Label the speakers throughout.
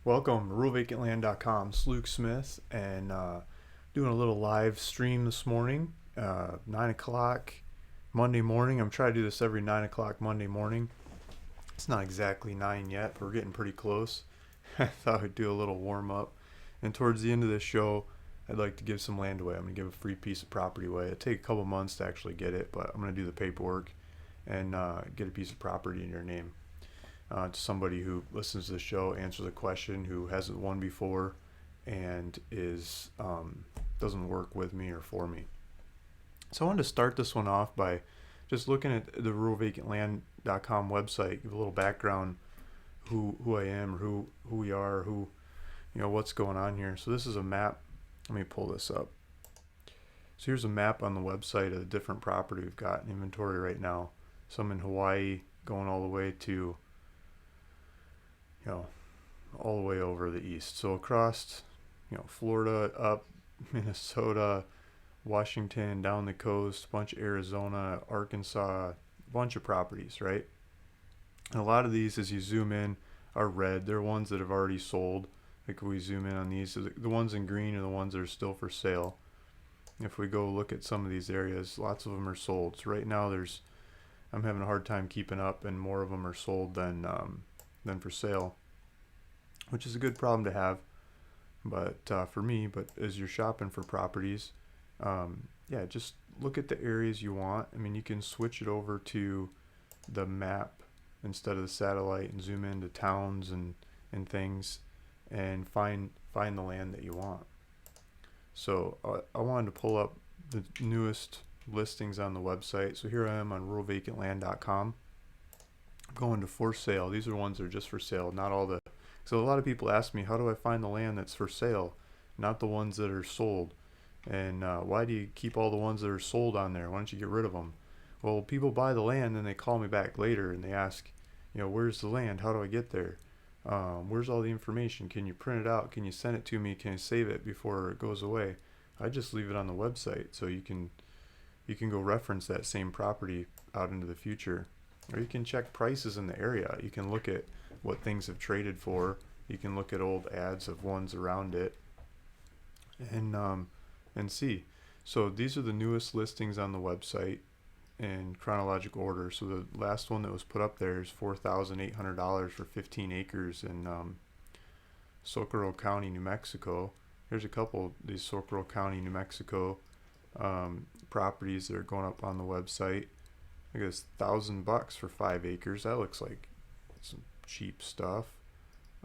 Speaker 1: Welcome to ruralvacantland.com. It's Luke Smith and doing a little live stream this morning, 9 o'clock Monday morning. I'm trying to do this every 9 o'clock Monday morning. It's not exactly 9 yet, but we're getting pretty close. I thought I'd do a little warm up. And towards the end of this show, I'd like to give some land away. I'm going to give a free piece of property away. It'll take a couple months to actually get it, but I'm going to do the paperwork and get a piece of property in your name. To somebody who listens to the show, answers a question, who hasn't won before, and is doesn't work with me or for me. So I wanted to start this one off by just looking at the ruralvacantland.com website, give a little background, who I am, or who we are, what's going on here. So this is a map. Let me pull this up. So here's a map on the website of the different property we've got in inventory right now. Some in Hawaii, going all the way to all the way over the east. So across, Florida, up Minnesota, Washington, down the coast, a bunch of Arizona, Arkansas, a bunch of properties, right? And a lot of these, as you zoom in, are red. They're ones that have already sold. Like if we zoom in on these, the ones in green are the ones that are still for sale. If we go look at some of these areas, lots of them are sold. So right now I'm having a hard time keeping up, and more of them are sold than for sale, which is a good problem to have, but for me. But as you're shopping for properties, just look at the areas you want. I mean, you can switch it over to the map instead of the satellite and zoom into towns and things and find the land that you want. So I wanted to pull up the newest listings on the website. So here I am on ruralvacantland.com. Going to for sale. These are ones that are just for sale, not all the. So a lot of people ask me, how do I find the land that's for sale, not the ones that are sold? And why do you keep all the ones that are sold on there? Why don't you get rid of them? Well, people buy the land and they call me back later and they ask, where's the land? How do I get there? Where's all the information? Can you print it out? Can you send it to me? Can I save it before it goes away? I just leave it on the website so you can go reference that same property out into the future. Or you can check prices in the area. You can look at what things have traded for. You can look at old ads of ones around it and see. So these are the newest listings on the website in chronological order. So the last one that was put up there is $4,800 for 15 acres in Socorro County, New Mexico. There's a couple of these Socorro County, New Mexico properties that are going up on the website. I guess $1,000 for 5 acres. That looks like some cheap stuff.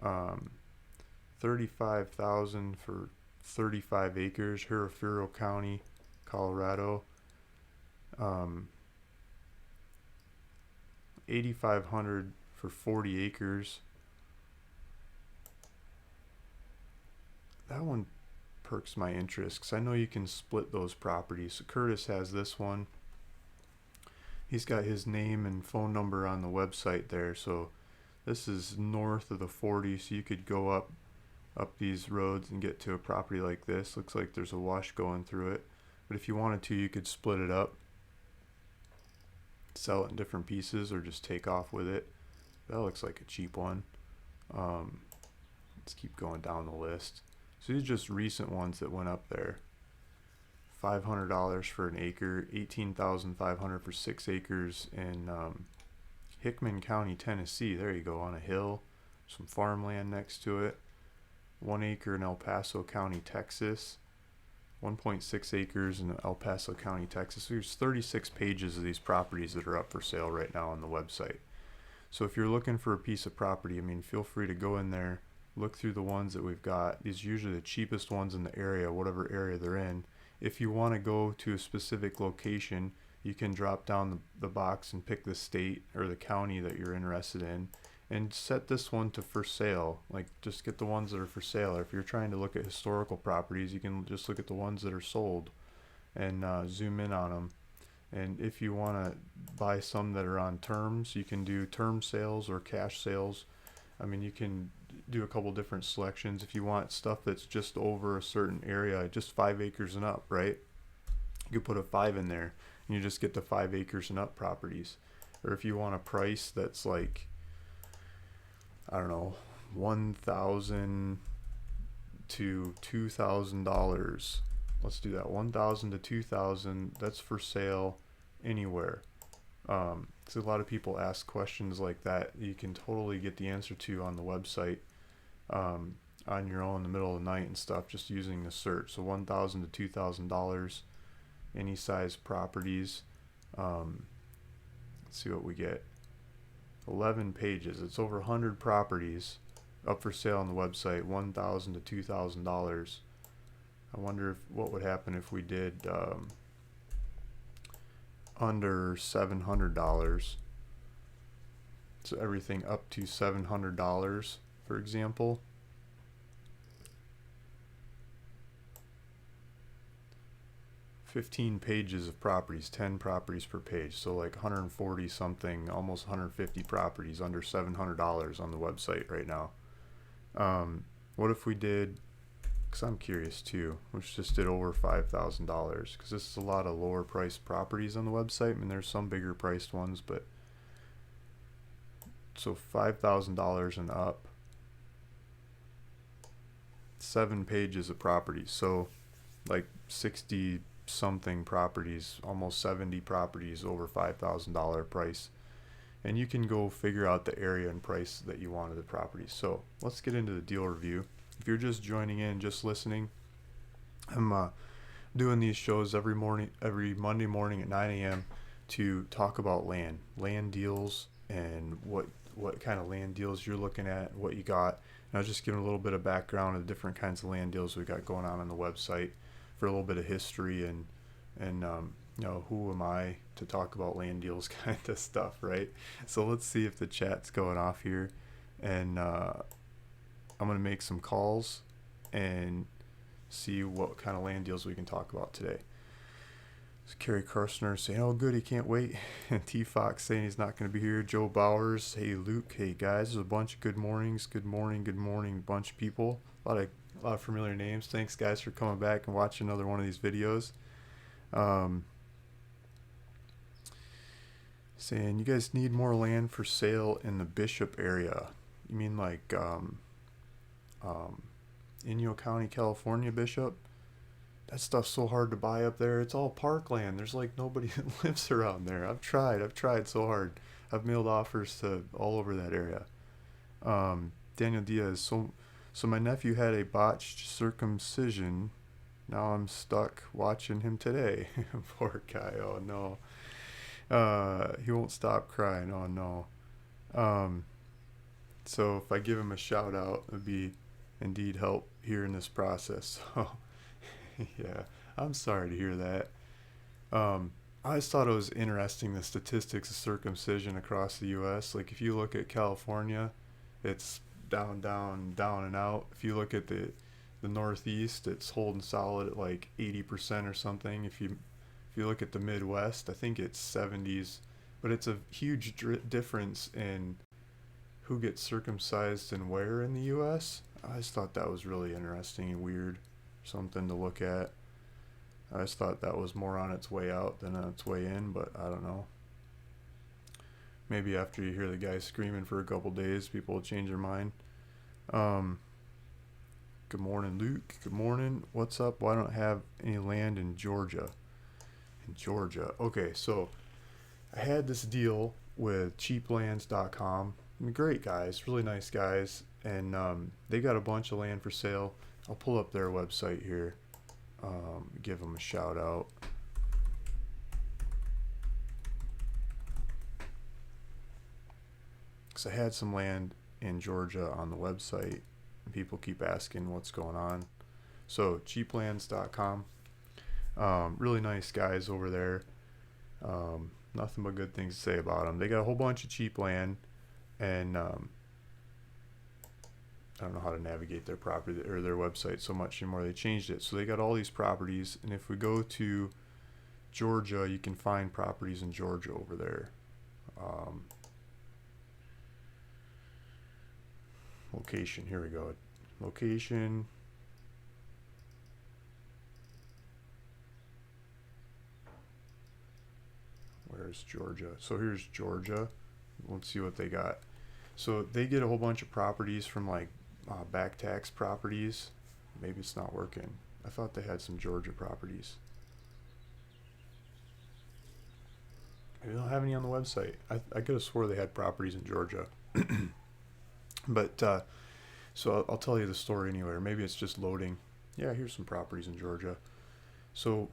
Speaker 1: $35,000 for 35 acres, Hereford County, Colorado. $8,500 for 40 acres. That one perks my interest because I know you can split those properties. So Curtis has this one. He's got his name and phone number on the website there. So this is north of the 40, so you could go up these roads and get to a property like this. Looks like there's a wash going through it. But if you wanted to, you could split it up, sell it in different pieces, or just take off with it. That looks like a cheap one. Let's keep going down the list. So these are just recent ones that went up there. $500 for an acre, $18,500 for 6 acres in Hickman County, Tennessee. There you go, on a hill, some farmland next to it. 1 acre in El Paso County, Texas. 1.6 acres in El Paso County, Texas. So there's 36 pages of these properties that are up for sale right now on the website. So if you're looking for a piece of property, feel free to go in there, look through the ones that we've got. These are usually the cheapest ones in the area, whatever area they're in. If you want to go to a specific location, you can drop down the box and pick the state or the county that you're interested in and set this one to for sale. Like, just get the ones that are for sale. Or if you're trying to look at historical properties, you can just look at the ones that are sold and zoom in on them. And if you want to buy some that are on terms, you can do term sales or cash sales. You can do a couple different selections. If you want stuff that's just over a certain area, just 5 acres and up, right? You could put a 5 in there and you just get the 5 acres and up properties. Or if you want a price that's like, I don't know, $1,000 to $2,000. Let's do that. 1,000 to 2,000. That's for sale anywhere. So a lot of people ask questions like that. You can totally get the answer to on the website, on your own in the middle of the night and stuff, just using the search. So $1,000 to $2,000, any size properties. Let's see what we get. 11 pages. It's over 100 properties up for sale on the website. $1,000 to $2,000. I wonder what would happen if we did under $700. So everything up to $700, for example. "15 pages of properties, 10 properties per page." So like 140 something, almost 150 properties under $700 on the website right now. What if we did, because I'm curious too, which just did over $5,000, because this is a lot of lower priced properties on the website. I mean, there's some bigger priced ones, but so $5,000 and up, 7 pages of properties. So like 60 something properties, almost 70 properties over $5,000 price. And you can go figure out the area and price that you want of the properties. So let's get into the deal review. If you're just joining in, just listening, I'm doing these shows every Monday morning at 9 a.m. to talk about land deals, and what kind of land deals you're looking at, what you got. And I was just giving a little bit of background of the different kinds of land deals we got going on the website, for a little bit of history and who am I to talk about land deals kind of stuff, right? So let's see if the chat's going off here, and I'm gonna make some calls and see what kind of land deals we can talk about today. So Kerry Karstner saying, "Oh, good, he can't wait." And T Fox saying he's not going to be here. Joe Bowers, "Hey Luke, hey guys." There's a bunch of good mornings, good morning, bunch of people. A lot of familiar names. Thanks guys for coming back and watching another one of these videos. Saying, "You guys need more land for sale in the Bishop area." You mean like Inyo County, California, Bishop? That stuff's so hard to buy up there. It's all parkland. There's like nobody that lives around there. I've tried so hard. I've mailed offers to all over that area. Daniel Diaz, so my nephew had a botched circumcision. Now I'm stuck watching him today. Poor guy. Oh no. He won't stop crying. Oh no. So if I give him a shout out, it would be indeed help here in this process. So yeah, I'm sorry to hear that. I just thought it was interesting, the statistics of circumcision across the U.S. Like if you look at California, it's down, down, down and out. If you look at the Northeast, it's holding solid at like 80% or something. If you look at the Midwest, I think it's 70s, but it's a huge difference in who gets circumcised and where in the U.S. I just thought that was really interesting and weird, something to look at. I just thought that was more on its way out than on its way in, but I don't know. Maybe after you hear the guy screaming for a couple days, people will change their mind. Good morning, Luke. Good morning. What's up? Why don't I have any land in Georgia? In Georgia. Okay, so I had this deal with cheaplands.com. Great guys, really nice guys, and they got a bunch of land for sale. I'll pull up their website here, give them a shout out. Because I had some land in Georgia on the website, and people keep asking what's going on. So cheaplands.com, really nice guys over there. Nothing but good things to say about them. They got a whole bunch of cheap land, and I don't know how to navigate their property or their website so much anymore. They changed it. So they got all these properties, and if we go to Georgia, you can find properties in Georgia over there. Location, here we go. Location. Where's Georgia? So here's Georgia. Let's see what they got. So they get a whole bunch of properties from like back tax properties. Maybe it's not working. I thought they had some Georgia properties. Maybe they don't have any on the website. I could have swore they had properties in Georgia. But so I'll tell you the story anyway, or maybe it's just loading. Yeah, here's some properties in Georgia. So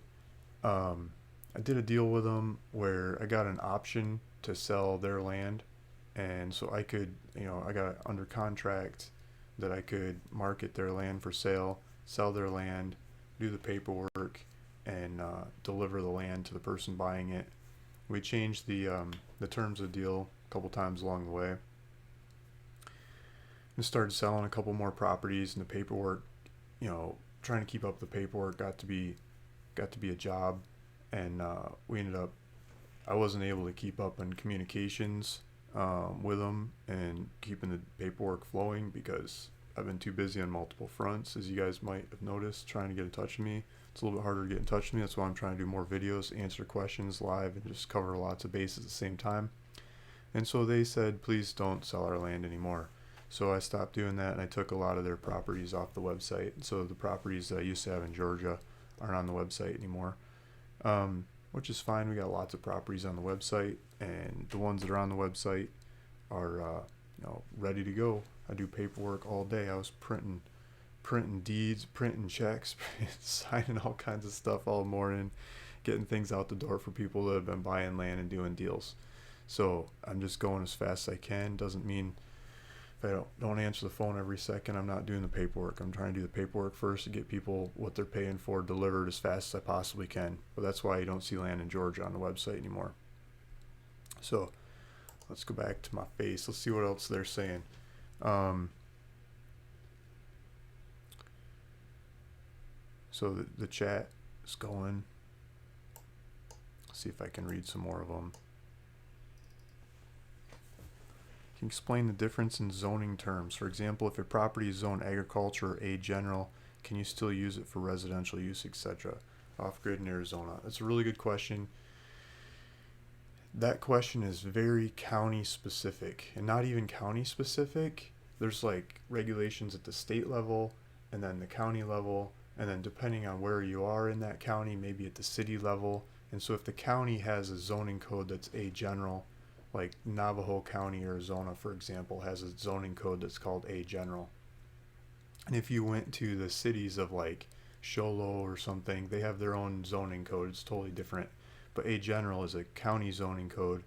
Speaker 1: I did a deal with them where I got an option to sell their land, and so I could, I got under contract that I could market their land for sale, sell their land, do the paperwork, and deliver the land to the person buying it. We changed the terms of the deal a couple times along the way, and started selling a couple more properties, and the paperwork, trying to keep up the paperwork got to be a job, and we ended up. I wasn't able to keep up in communications with them and keeping the paperwork flowing because I've been too busy on multiple fronts, as you guys might have noticed, trying to get in touch with me. It's a little bit harder to get in touch with me. That's why I'm trying to do more videos, answer questions live, and just cover lots of bases at the same time. And so they said, please don't sell our land anymore. So I stopped doing that, and I took a lot of their properties off the website. So the properties that I used to have in Georgia aren't on the website anymore, which is fine. We got lots of properties on the website, and the ones that are on the website are ready to go. I do paperwork all day. I was printing deeds, printing checks, signing all kinds of stuff all morning, getting things out the door for people that have been buying land and doing deals. So I'm just going as fast as I can. Doesn't mean if I don't answer the phone every second, I'm not doing the paperwork. I'm trying to do the paperwork first to get people what they're paying for delivered as fast as I possibly can. But that's why you don't see land in Georgia on the website anymore. So let's go back to my face. Let's see what else they're saying. So the chat is going. Let's see if I can read some more of them. Can you explain the difference in zoning terms? For example, if a property is zoned agriculture or A general, can you still use it for residential use, etc.? Off-grid in Arizona. That's a really good question. That question is very county specific, and not even county specific. There's like regulations at the state level, and then the county level, and then depending on where you are in that county, maybe at the city level. And so if the county has a zoning code that's A general, like Navajo County, Arizona, for example, has a zoning code that's called A general. And if you went to the cities of like Show Low or something, they have their own zoning code. It's totally different. But A general is a county zoning code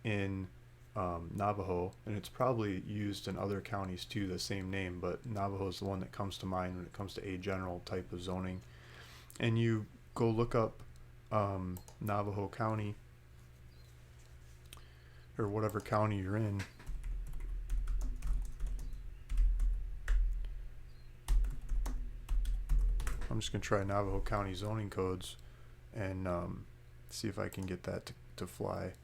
Speaker 1: in Navajo, and it's probably used in other counties too, the same name, but Navajo is the one that comes to mind when it comes to A general type of zoning. And you go look up Navajo County, or whatever county you're in. I'm just going to try Navajo County zoning codes and see if I can get that to fly.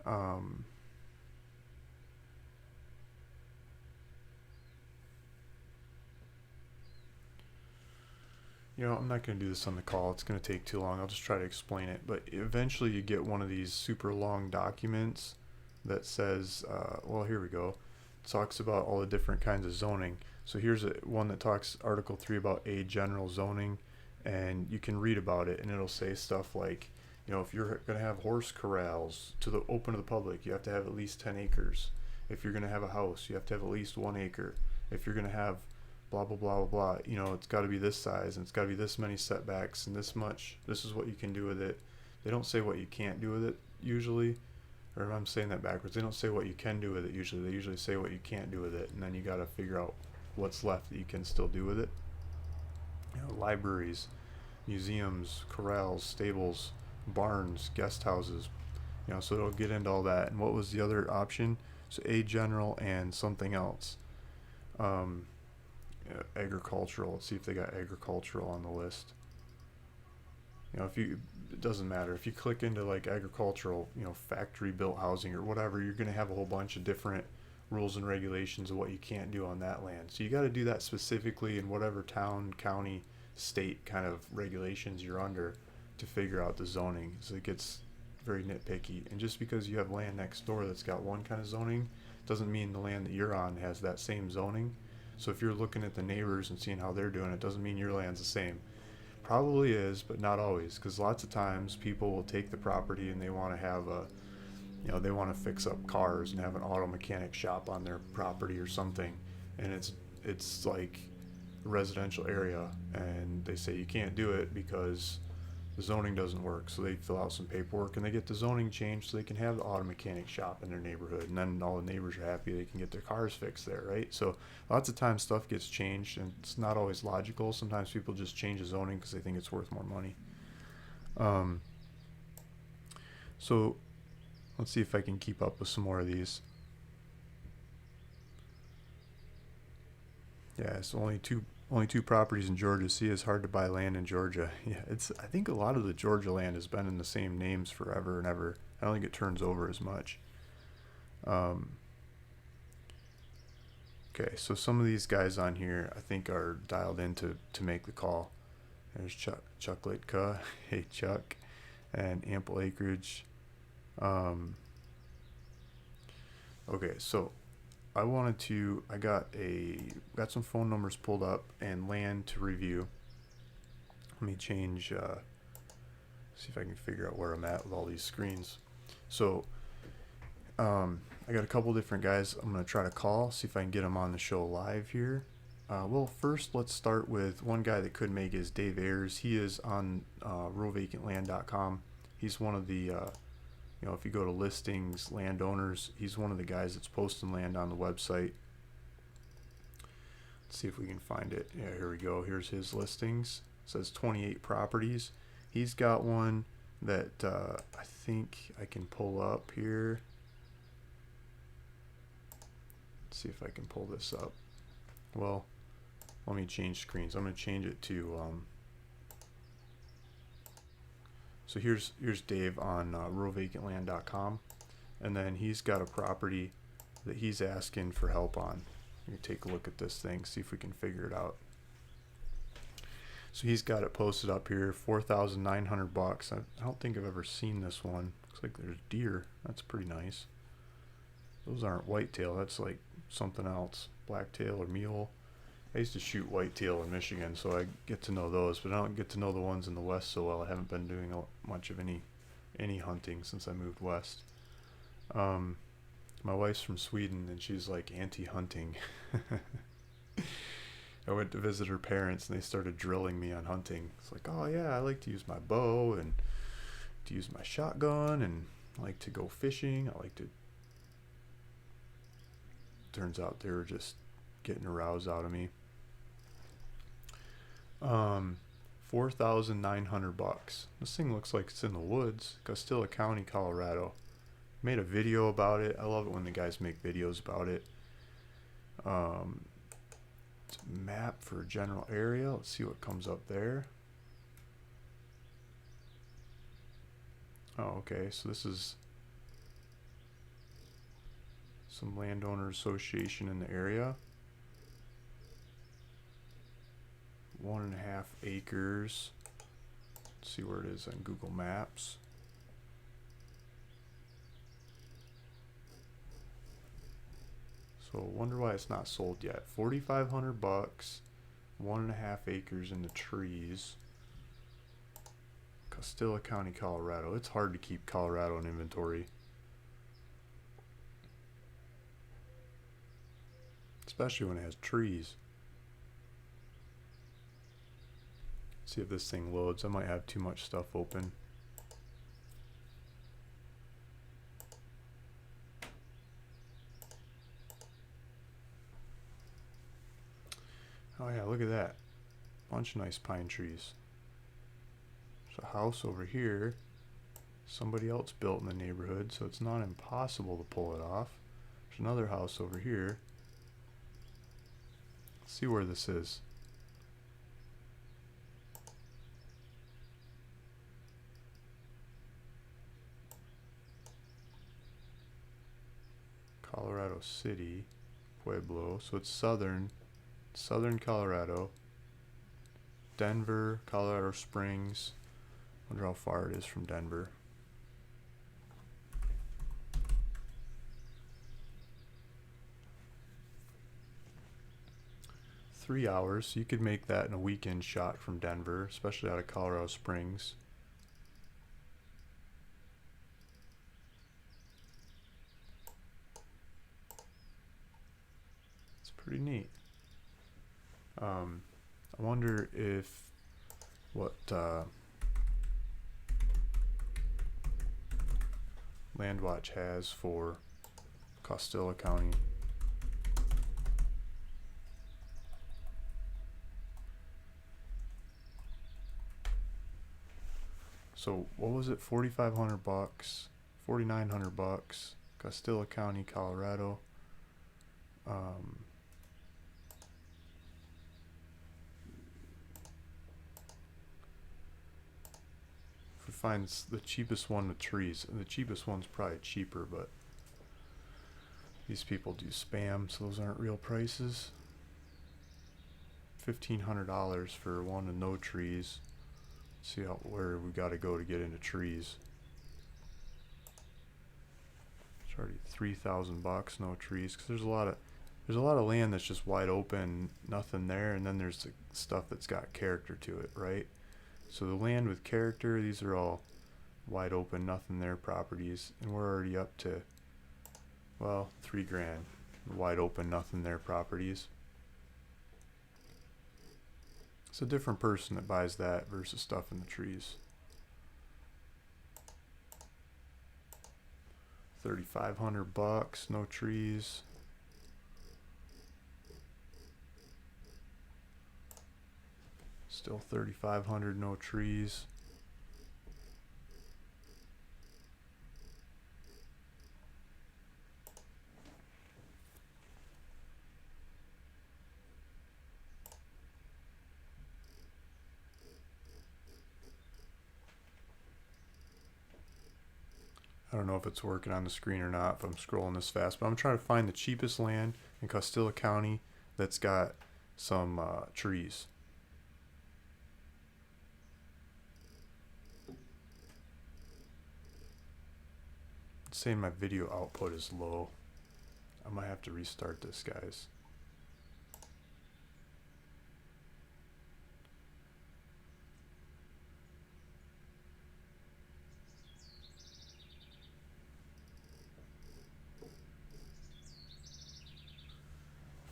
Speaker 1: I'm not going to do this on the call. It's going to take too long. I'll just try to explain it. But eventually you get one of these super long documents that says, well, here we go. It talks about all the different kinds of zoning. So here's one that talks Article 3 about A general zoning, and you can read about it, and it'll say stuff like, if you're going to have horse corrals open to the public, you have to have at least 10 acres. If you're going to have a house, you have to have at least 1 acre. If you're going to have blah, blah, blah, blah, blah, it's got to be this size, and it's got to be this many setbacks, and this much. This is what you can do with it. They don't say what you can't do with it, usually. Or if I'm saying that backwards, they don't say what you can do with it, usually. They usually say what you can't do with it, and then you got to figure out what's left that you can still do with it. Libraries, museums, corrals, stables, barns, guest houses, so it'll get into all that. And what was the other option? So A general and something else. Agricultural. Let's see if they got agricultural on the list. It doesn't matter. If you click into like agricultural, factory built housing or whatever, you're going to have a whole bunch of different rules and regulations of what you can't do on that land. So you got to do that specifically in whatever town, county, state kind of regulations you're under to figure out the zoning. So it gets very nitpicky. And just because you have land next door that's got one kind of zoning, doesn't mean the land that you're on has that same zoning. So if you're looking at the neighbors and seeing how they're doing it, doesn't mean your land's the same. Probably is, but not always, because lots of times people will take the property and they want to have a, they want to fix up cars and have an auto mechanic shop on their property or something, and it's like a residential area, and they say you can't do it because the zoning doesn't work. So they fill out some paperwork and they get the zoning changed so they can have the auto mechanic shop in their neighborhood, and then all the neighbors are happy, they can get their cars fixed there, right? So lots of times stuff gets changed and it's not always logical. Sometimes people just change the zoning because they think it's worth more money. So let's see if I can keep up with some more of these. Yeah, it's only two properties in Georgia. See, it's hard to buy land in Georgia. Yeah, I think a lot of the Georgia land has been in the same names forever and ever. I don't think it turns over as much. Okay, so some of these guys on here I think are dialed in to make the call. There's Chuck Litka. Hey Chuck. And Ample Acreage. Okay, so I got some phone numbers pulled up and land to review. Let me change, see if I can figure out where I'm at with all these screens. So, I got a couple different guys I'm going to try to call, see if I can get them on the show live here. Well, first let's start with one guy that could make is Dave Ayers. He is on ruralvacantland.com. He's one of the if you go to listings, landowners, he's one of the guys that's posting land on the website. Let's see if we can find it. Yeah, here we go. Here's his listings. It says 28 properties. He's got one that I think I can pull up here. Let's see if I can pull this up. Well, let me change screens. I'm going to change it to so here's Dave on ruralvacantland.com, and then he's got a property that he's asking for help on. Let me take a look at this thing, see if we can figure it out. So he's got it posted up here, $4,900. I don't think I've ever seen this one. Looks like there's deer. That's pretty nice. Those aren't whitetail. That's like something else, blacktail or mule. I used to shoot whitetail in Michigan, so I get to know those, but I don't get to know the ones in the west so well. I haven't been doing much of any hunting since I moved west. My wife's from Sweden, and she's like anti-hunting. I went to visit her parents, and they started drilling me on hunting. It's like, oh yeah, I like to use my bow and to use my shotgun, and I like to go fishing. Turns out they were just getting a rouse out of me. $4,900. This thing looks like it's in the woods. Castilla County, Colorado. Made a video about it. I love it when the guys make videos about it. It's a map for a general area. Let's see what comes up there. Oh, okay. So this is some landowner association in the area. 1.5 acres. Let's see where it is on Google Maps. So wonder why it's not sold yet. $4,500, 1.5 acres in the trees. Castilla County, Colorado. It's hard to keep Colorado in inventory, especially when it has trees. See if this thing loads. I might have too much stuff open. Oh yeah, look at that. Bunch of nice pine trees. There's a house over here. Somebody else built in the neighborhood, so it's not impossible to pull it off. There's another house over here. Let's see where this is. Colorado City, Pueblo, so it's southern Colorado. Denver, Colorado Springs. Wonder how far it is from Denver. 3 hours. You could make that in a weekend shot from Denver, especially out of Colorado Springs. It's pretty neat. I wonder if what Landwatch has for Costilla County. So what was it? $4,500, $4,900, Costilla County, Colorado. If we find the cheapest one with trees, and the cheapest one's probably cheaper, but these people do spam, so those aren't real prices. $1,500 for one with no trees. See where we got to go to get into trees. It's already $3,000, no trees, because there's a lot of land that's just wide open, nothing there, and then there's the stuff that's got character to it, right? So the land with character, these are all wide open, nothing there properties, and we're already up to, well, $3,000. Wide open, nothing there properties. It's a different person that buys that versus stuff in the trees. $3,500, no trees. Still $3,500, no trees. I don't know if it's working on the screen or not if I'm scrolling this fast, but I'm trying to find the cheapest land in Costilla County that's got some trees. It's saying my video output is low. I might have to restart this, guys.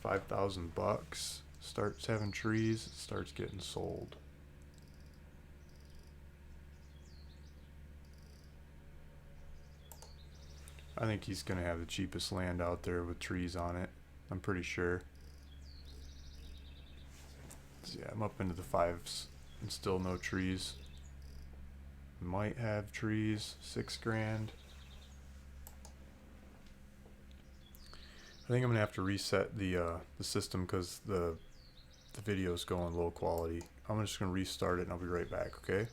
Speaker 1: $5,000, starts having trees, it starts getting sold. I think he's gonna have the cheapest land out there with trees on it. I'm pretty sure. So yeah, I'm up into the fives and still no trees. Might have trees, $6,000. I think I'm gonna have to reset the system because the video's going low quality. I'm just gonna restart it and I'll be right back. Okay.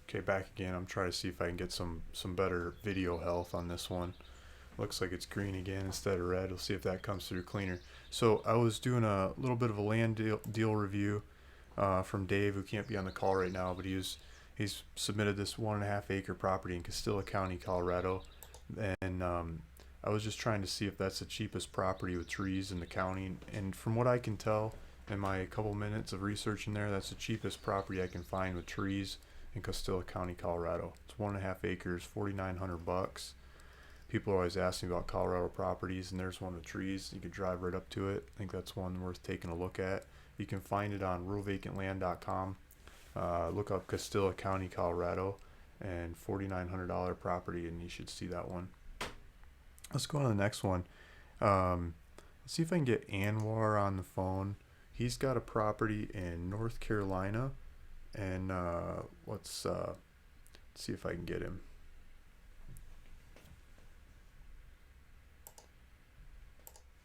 Speaker 1: Okay, back again. I'm trying to see if I can get some better video health on this one. Looks like it's green again instead of red. We'll see if that comes through cleaner. So I was doing a little bit of a land deal review from Dave, who can't be on the call right now, but he's submitted this 1.5 acre property in Costilla County, Colorado, and I was just trying to see if that's the cheapest property with trees in the county, and from what I can tell in my couple minutes of research in there, that's the cheapest property I can find with trees in Costilla County, Colorado. It's 1.5 acres, $4,900. People are always asking about Colorado properties, and there's one with trees. You could drive right up to it. I think that's one worth taking a look at. You can find it on ruralvacantland.com. Look up Costilla County, Colorado, and $4,900 property, and you should see that one. Let's go on to the next one. Let's see if I can get Anwar on the phone. He's got a property in North Carolina, and let's see if I can get him.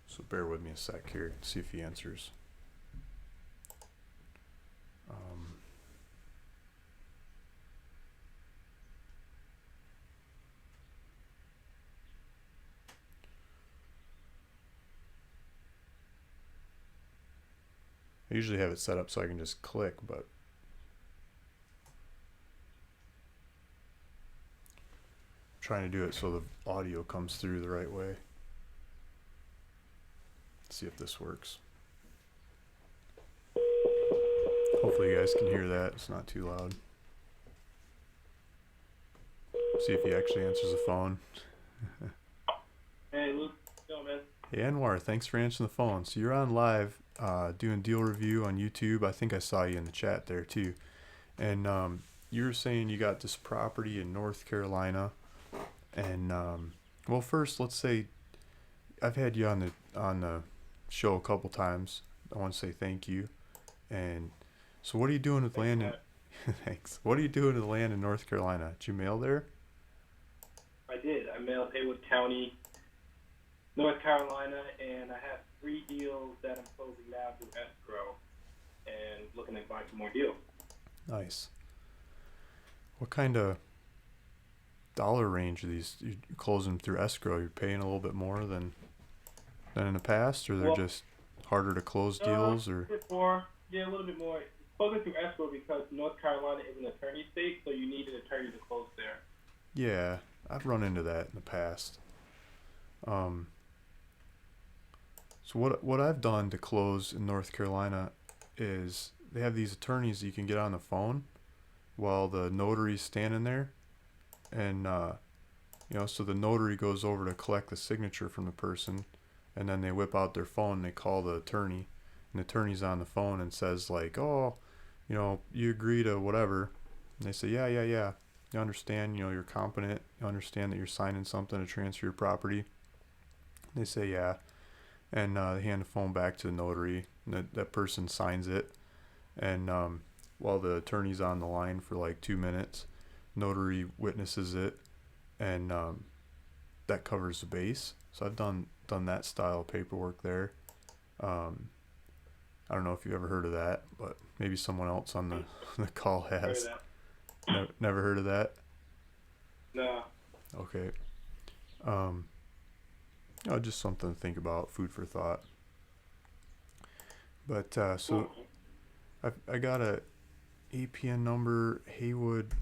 Speaker 1: So bear with me a sec here, see if he answers. I usually have it set up so I can just click, but I'm trying to do it so the audio comes through the right way. Let's see if this works. Hopefully you guys can hear that. It's not too loud. See if he actually answers the phone.
Speaker 2: Hey, Luke. Yo, man.
Speaker 1: Hey Anwar, thanks for answering the phone. So you're on live, doing deal review on YouTube. I think I saw you in the chat there too. And you were saying you got this property in North Carolina. And well, first let's say I've had you on the show a couple times. I want to say thank you. And so what are you doing with
Speaker 2: Thanks for
Speaker 1: land in
Speaker 2: that.
Speaker 1: thanks. What are you doing with land in North Carolina? Did you mail there?
Speaker 2: I did. I mailed Haywood County, North Carolina, and I have 3 deals that I'm closing now through escrow and looking to buy some more deals.
Speaker 1: Nice. What kind of dollar range are these? You closing through escrow? You're paying a little bit more than in the past, or they're
Speaker 2: Well,
Speaker 1: just harder to close
Speaker 2: a
Speaker 1: deals, or
Speaker 2: bit more. Yeah, a little bit more. It's closing through escrow because North Carolina is an attorney state, so you need an attorney to close there.
Speaker 1: yeah, I've run into that in the past. Um, so what I've done to close in North Carolina is they have these attorneys that you can get on the phone while the notary's standing there, and so the notary goes over to collect the signature from the person, and then they whip out their phone and they call the attorney, and the attorney's on the phone and says like, oh, you agree to whatever, and they say, yeah, yeah, yeah, you understand, you're competent, you understand that you're signing something to transfer your property. They say yeah, and they hand the phone back to the notary, and that person signs it, and while the attorney's on the line for like 2 minutes, notary witnesses it, and that covers the base. So I've done that style of paperwork there. um, I don't know if you've ever heard of that, but maybe someone else on the the call
Speaker 2: Heard of
Speaker 1: has.
Speaker 2: that?
Speaker 1: Never heard of that.
Speaker 2: No.
Speaker 1: Okay. um, just something to think about, food for thought. But so
Speaker 2: Cool.
Speaker 1: I got a APN number, Haywood.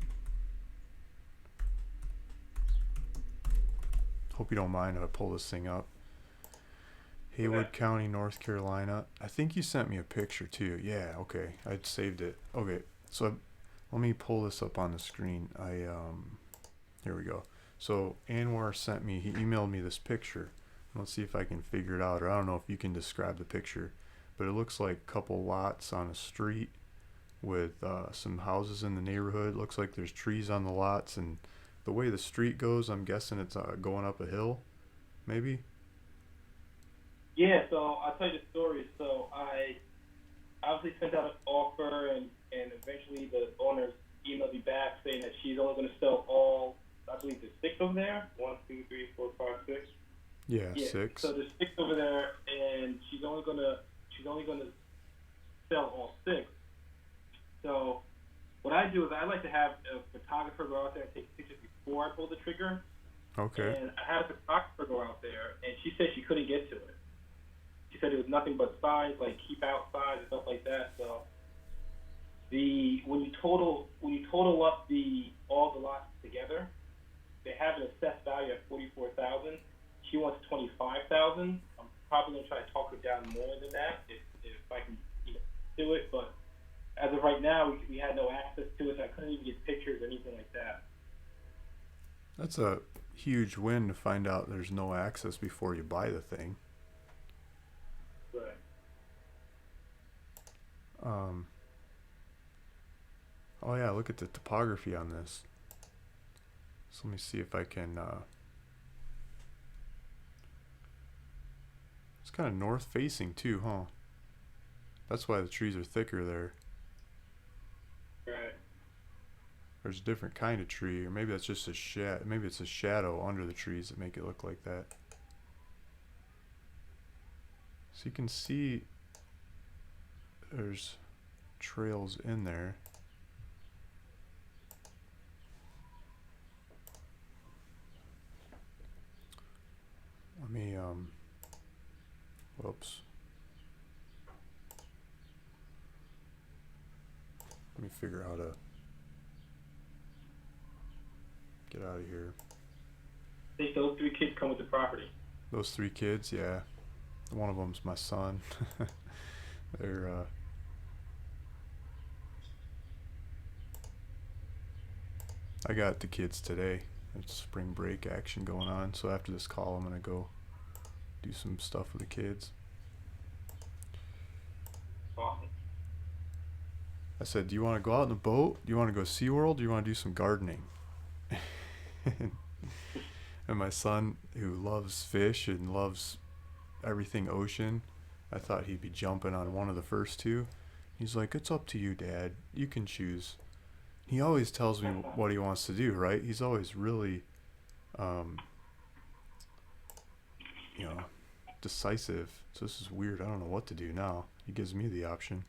Speaker 1: Hope you don't mind if I pull this thing up.
Speaker 2: Okay.
Speaker 1: Haywood County, North Carolina. I think you sent me a picture too. Yeah, okay. I'd saved it. Okay, so let me pull this up on the screen. Here we go. So Anwar sent me. He emailed me this picture. Let's see if I can figure it out, or I don't know if you can describe the picture, but it looks like a couple lots on a street with some houses in the neighborhood. Looks like there's trees on the lots, and the way the street goes, I'm guessing it's going up a hill, maybe.
Speaker 2: Yeah, so I'll tell you the story. So I obviously sent out an offer, and eventually the owners emailed me back saying that she's only going to sell all, I believe there's 6 over there. One, two, three, four, five, six.
Speaker 1: Yeah,
Speaker 2: Yeah.
Speaker 1: six.
Speaker 2: So there's 6 over there, and she's only gonna sell all 6. So what I do is I like to have a photographer go out there and take pictures before I pull the trigger.
Speaker 1: Okay.
Speaker 2: And I had a photographer go out there, and she said she couldn't get to it. She said it was nothing but signs, like keep out signs and stuff like that. So when you total up the all the lots together, they have an assessed value of 44,000. She wants 25,000. I'm probably gonna try to talk her down more than that if I can do it. But as of right now, we had no access to it, so I couldn't even get pictures or anything like that.
Speaker 1: That's a huge win to find out there's no access before you buy the thing.
Speaker 2: But
Speaker 1: Um, oh yeah, look at the topography on this. So let me see if I can. It's kind of north facing too, huh? That's why the trees are thicker there.
Speaker 2: right.
Speaker 1: There's a different kind of tree, or maybe that's just a shed. Maybe it's a shadow under the trees that make it look like that. So you can see there's trails in there. Let me whoops. Let me figure out how to get out of here.
Speaker 2: I think those 3 kids come with the property.
Speaker 1: Those 3 kids, yeah. One of them's my son. They're I got the kids today. It's spring break action going on. So after this call, I'm gonna go do some stuff with the kids.
Speaker 2: Awesome.
Speaker 1: I said, "Do you want to go out in the boat? Do you want to go SeaWorld? Do you want to do some gardening?" And my son, who loves fish and loves everything ocean, I thought he'd be jumping on one of the first two. He's like, "It's up to you, Dad. You can choose." He always tells me what he wants to do, right? He's always really, um, you know, decisive. So this is weird. I don't know what to do now. He gives me the option.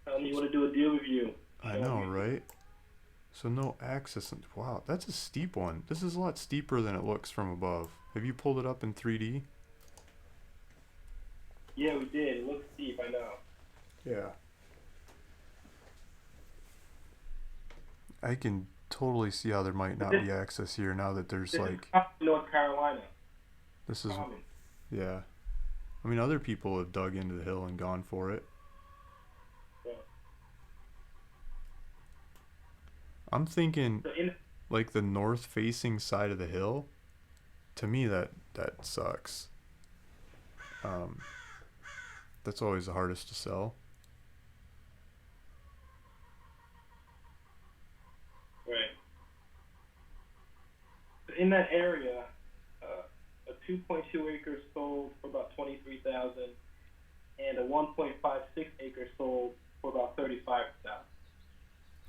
Speaker 2: Tell me you want to do a deal with you.
Speaker 1: I know, right? So no access. Wow, that's a steep one. This is a lot steeper than it looks from above. Have you pulled it up in 3D?
Speaker 2: Yeah, we did. It looks steep, I know.
Speaker 1: Yeah. I can totally see how there might not be access here now that there's
Speaker 2: This
Speaker 1: like
Speaker 2: is North Carolina.
Speaker 1: this is
Speaker 2: Common.
Speaker 1: yeah. I mean other people have dug into the hill and gone for it.
Speaker 2: Yeah.
Speaker 1: I'm thinking
Speaker 2: So in,
Speaker 1: like the north facing side of the hill. To me that sucks. Um that's always the hardest to sell.
Speaker 2: right. So in that area, a 2.2 acres sold for about 23,000, and a 1.56 acres sold for about 35,000.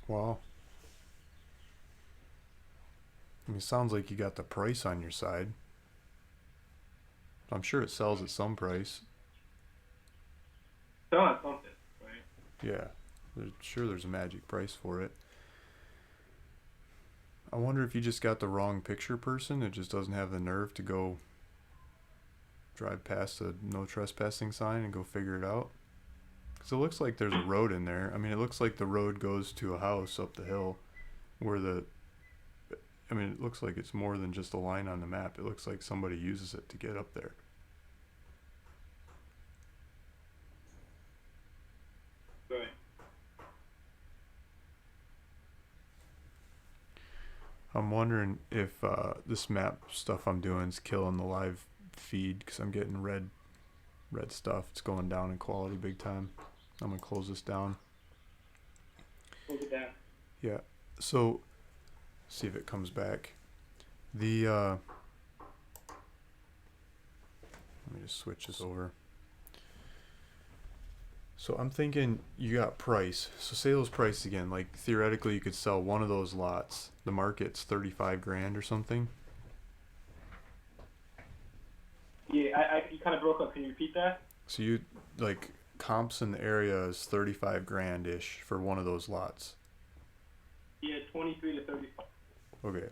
Speaker 1: Wow. I mean, it sounds like you got the price on your side. I'm sure it sells at some price.
Speaker 2: Selling at something, right?
Speaker 1: Yeah, there's a magic price for it. I wonder if you just got the wrong picture person that just doesn't have the nerve to go drive past a no trespassing sign and go figure it out. Because it looks like there's a road in there. I mean, it looks like the road goes to a house up the hill where I mean, it looks like it's more than just a line on the map. It looks like somebody uses it to get up there.
Speaker 2: Right.
Speaker 1: I'm wondering if this map stuff I'm doing is killing the live feed because I'm getting red stuff. It's going down in quality big time. I'm gonna close this down.
Speaker 2: Close it down.
Speaker 1: Yeah. So see if it comes back. The let me just switch this over. So I'm thinking you got price. So say those prices again. Like theoretically, you could sell one of those lots. The market's 35 grand or something.
Speaker 2: Yeah, you kind of broke up. Can you repeat that?
Speaker 1: So you like comps in the area is 35 grand ish for one of those lots.
Speaker 2: Yeah, 23 to 35.
Speaker 1: Okay.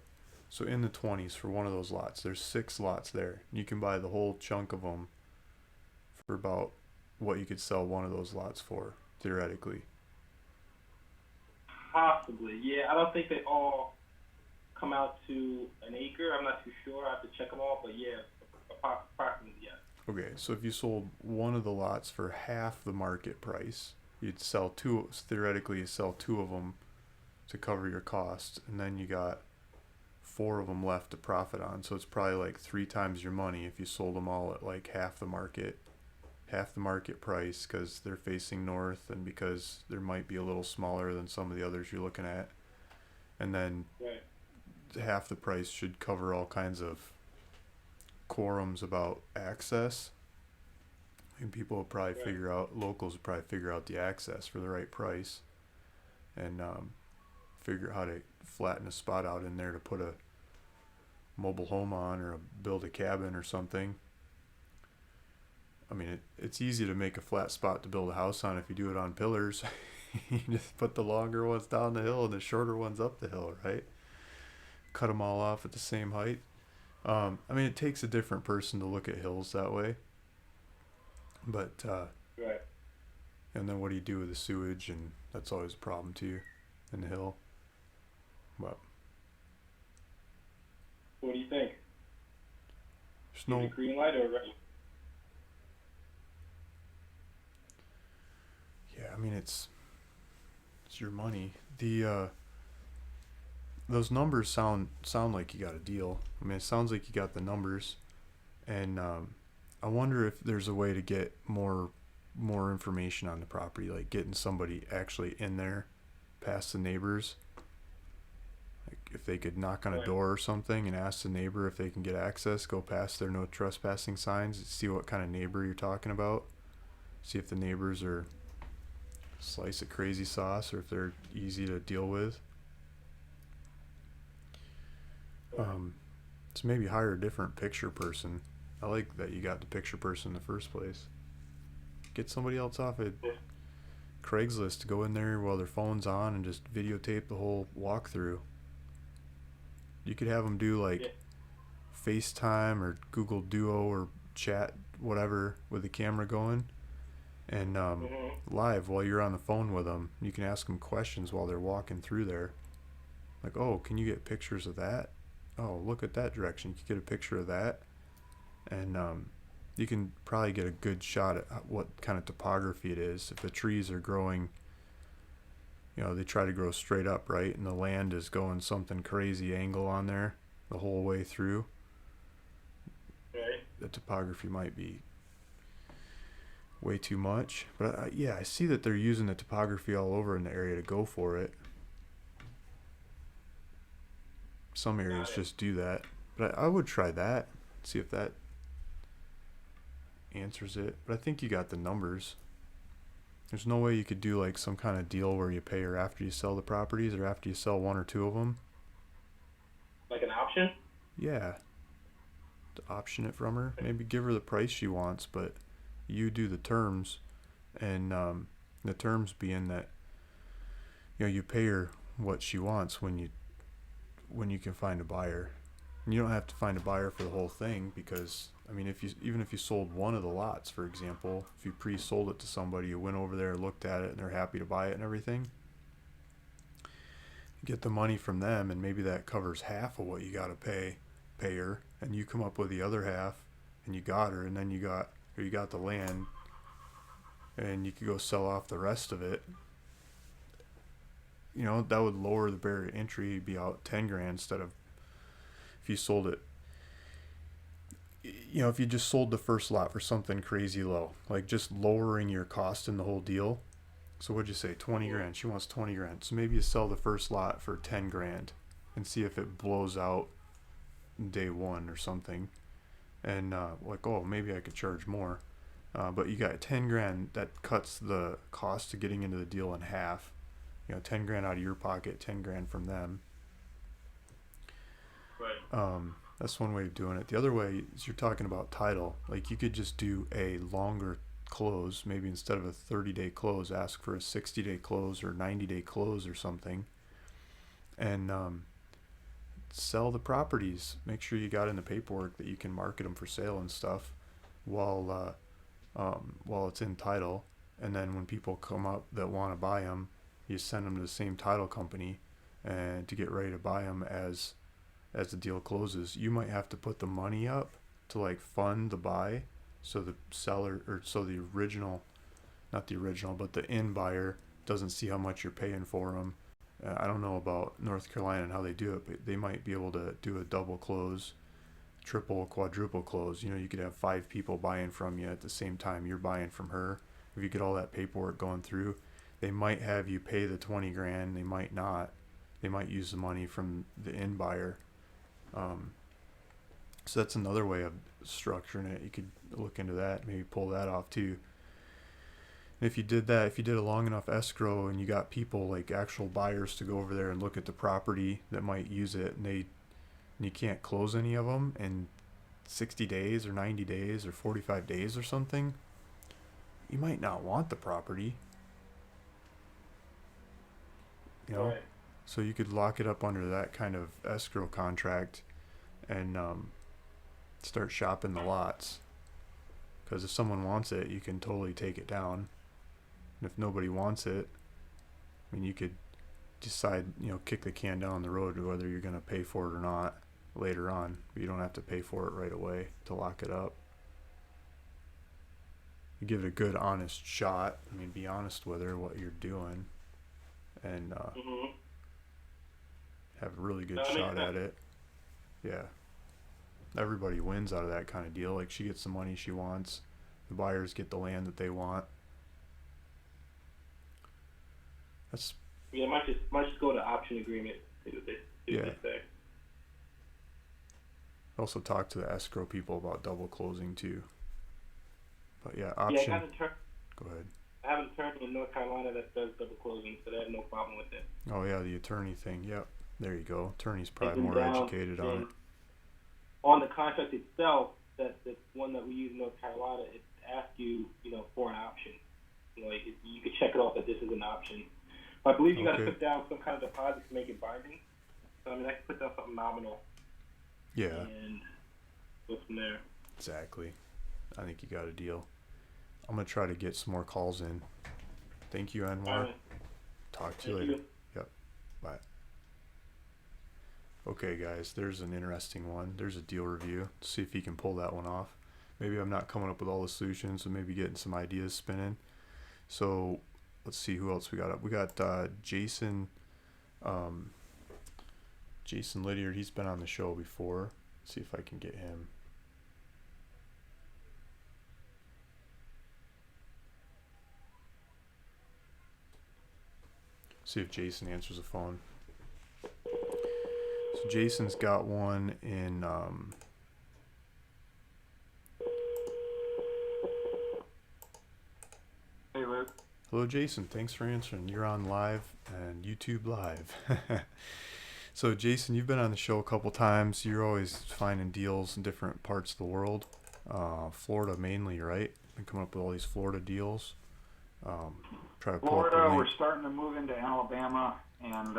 Speaker 1: So in the 20s for one of those lots, there's 6 lots there. You can buy the whole chunk of them for about what you could sell one of those lots for, theoretically.
Speaker 2: Possibly. Yeah, I don't think they all come out to an acre. I'm not too sure. I have to check them all, but yeah, approximately yes.
Speaker 1: Okay, so if you sold one of the lots for half the market price, you'd sell two, theoretically you sell 2 of them to cover your costs, and then you got 4 of them left to profit on. So it's probably like 3 times your money if you sold them all at like half the market price because they're facing north and because there might be a little smaller than some of the others you're looking at. And then
Speaker 2: Right.
Speaker 1: half the price should cover all kinds of quorums about access. And people will probably locals will probably figure out the access for the right price and figure out how to flatten a spot out in there to put a mobile home on or build a cabin or something. I mean, it's easy to make a flat spot to build a house on if you do it on pillars. You just put the longer ones down the hill and the shorter ones up the hill, right? Cut them all off at the same height. I mean, it takes a different person to look at hills that way. But,
Speaker 2: Right.
Speaker 1: and then what do you do with the sewage? And that's always a problem too in the hill. But
Speaker 2: What do you think?
Speaker 1: there's
Speaker 2: Is
Speaker 1: no,
Speaker 2: it green light or red?
Speaker 1: I mean it's your money. The those numbers sound like you got a deal. I mean, it sounds like you got the numbers, and I wonder if there's a way to get more information on the property, like getting somebody actually in there, past the neighbors. Like if they could knock on a
Speaker 2: Right.
Speaker 1: door or something and ask the neighbor if they can get access, go past their no trespassing signs, see what kind of neighbor you're talking about. See if the neighbors are a slice of crazy sauce or if they're easy to deal with.
Speaker 2: Right.
Speaker 1: So maybe hire a different picture person. I like that you got the picture person in the first place. Get somebody else off of
Speaker 2: Yeah.
Speaker 1: Craigslist to go in there while their phone's on and just videotape the whole walkthrough. You could have them do
Speaker 2: Yeah.
Speaker 1: like FaceTime or Google Duo or chat, whatever, with the camera going, and
Speaker 2: Mhm.
Speaker 1: live while you're on the phone with them. You can ask them questions while they're walking through there. Like, oh, can you get pictures of that? Oh, look at that direction. You can get a picture of that. And you can probably get a good shot at what kind of topography it is. If the trees are growing, they try to grow straight up, right? And the land is going something crazy angle on there the whole way through.
Speaker 2: Right.
Speaker 1: The topography might be way too much. But yeah, I see that they're using the topography all over in the area to go for it. Some areas
Speaker 2: Got it.
Speaker 1: just do that. But I would try that. See if that answers it. But I think you got the numbers. There's no way you could do like some kind of deal where you pay her after you sell the properties or after you sell one or two of them.
Speaker 2: Like an option.
Speaker 1: Yeah, to option it from her. Maybe give her the price she wants, but you do the terms, and the terms being that you pay her what she wants when you can find a buyer. And you don't have to find a buyer for the whole thing because I mean, even if you sold one of the lots, for example, if you pre-sold it to somebody, you went over there, looked at it, and they're happy to buy it and everything, you get the money from them, and maybe that covers half of what you got to pay her, and you come up with the other half, and you got her, and then you got the land, and you could go sell off the rest of it. That would lower the barrier to entry, be out 10 grand instead of if you sold it. If you just sold the first lot for something crazy low, like just lowering your cost in the whole deal. So what'd you say, 20
Speaker 2: Mhm.
Speaker 1: grand? She wants 20 grand. So maybe you sell the first lot for 10 grand and see if it blows out day one or something. And like, oh, maybe I could charge more. But you got 10 grand, that cuts the cost of getting into the deal in half. 10 grand out of your pocket, 10 grand from them.
Speaker 2: Right.
Speaker 1: That's one way of doing it. The other way is you're talking about title. Like you could just do a longer close, maybe instead of a 30-day close, ask for a 60-day close or 90-day close or something, and sell the properties. Make sure you got in the paperwork that you can market them for sale and stuff while it's in title. And then when people come up that want to buy them, you send them to the same title company and to get ready to buy them as the deal closes. You might have to put the money up to like fund the buy, so the seller or so the original, not the original, but the end buyer doesn't see how much you're paying for them. I don't know about North Carolina and how they do it, but they might be able to do a double close, triple, quadruple close. You could have 5 people buying from you at the same time you're buying from her. If you get all that paperwork going through, they might have you pay the 20 grand. They might not. They might use the money from the end buyer. So that's another way of structuring it. You could look into that, maybe pull that off too. And if you did that, if you did a long enough escrow and you got people like actual buyers to go over there and look at the property that might use it, and you can't close any of them in 60 days or 90 days or 45 days or something, you might not want the property. You know,
Speaker 2: Right.
Speaker 1: so you could lock it up under that kind of escrow contract and start shopping the lots. Because if someone wants it, you can totally take it down. And if nobody wants it, I mean, you could decide, kick the can down the road whether you're going to pay for it or not later on. But you don't have to pay for it right away to lock it up. give it a good, honest shot. I mean, be honest with her what you're doing, and
Speaker 2: Mhm.
Speaker 1: have a really good
Speaker 2: That makes
Speaker 1: shot
Speaker 2: sense.
Speaker 1: at it. Yeah, everybody wins out of that kind of deal. Like she gets the money she wants, the buyers get the land that they want. That's
Speaker 2: Yeah, might just go to option agreement. See what they
Speaker 1: yeah.
Speaker 2: say.
Speaker 1: Also talk to the escrow people about double closing too. But yeah,
Speaker 2: Yeah, I
Speaker 1: option.
Speaker 2: got an attorney.
Speaker 1: Go ahead.
Speaker 2: I have an attorney in North Carolina that does double closing, so they have no problem with it.
Speaker 1: Oh yeah, the attorney thing. Yep. There you go. Attorney's
Speaker 2: Take
Speaker 1: probably
Speaker 2: them
Speaker 1: more
Speaker 2: down.
Speaker 1: educated on it.
Speaker 2: Then on the contract itself, that one that we use in North Carolina, it asks you, for an option. Like you could check it off that this is an option. But I believe you got to
Speaker 1: Okay.
Speaker 2: put down some kind of deposit to make it binding. So I mean, I can put down something nominal
Speaker 1: Yeah,
Speaker 2: and go from there.
Speaker 1: exactly. I think you got a deal. I'm gonna try to get some more calls in. Thank you,
Speaker 2: All
Speaker 1: Anwar.
Speaker 2: right.
Speaker 1: Talk to you
Speaker 2: Thank
Speaker 1: later.
Speaker 2: you.
Speaker 1: Yep. Bye. Okay, guys, there's an interesting one. There's a deal review. See if he can pull that one off. Maybe I'm not coming up with all the solutions, so maybe getting some ideas spinning. So let's see who else we got up. We got Jason. Jason Lydiard. He's been on the show before. Let's see if I can get him. See if Jason answers the phone. So Jason's got one in
Speaker 3: Hey, Luke.
Speaker 1: hello Jason, thanks for answering. You're on live and YouTube live. So Jason, you've been on the show a couple times. You're always finding deals in different parts of the world. Florida mainly, right? Been coming up with all these Florida deals. Try to pull up the
Speaker 3: Florida,
Speaker 1: link.
Speaker 3: we're starting to move into Alabama and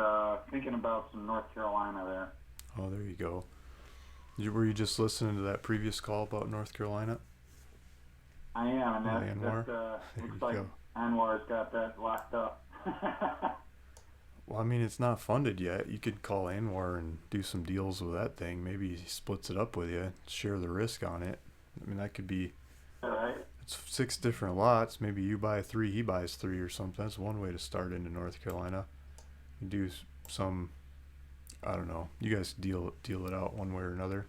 Speaker 3: thinking about some North Carolina there.
Speaker 1: Oh, there you go. Were you just listening to that previous call about North Carolina?
Speaker 3: I am, and
Speaker 1: Anwar?
Speaker 3: that
Speaker 1: There
Speaker 3: looks
Speaker 1: you
Speaker 3: like
Speaker 1: go.
Speaker 3: Anwar's got that locked up.
Speaker 1: Well, I mean, it's not funded yet. You could call Anwar and do some deals with that thing. Maybe he splits it up with you, share the risk on it. I mean, that could be,
Speaker 3: All right.
Speaker 1: it's 6 different lots. Maybe you buy 3, he buys 3 or something. That's one way to start into North Carolina. You do some, I don't know. You guys deal it out one way or another.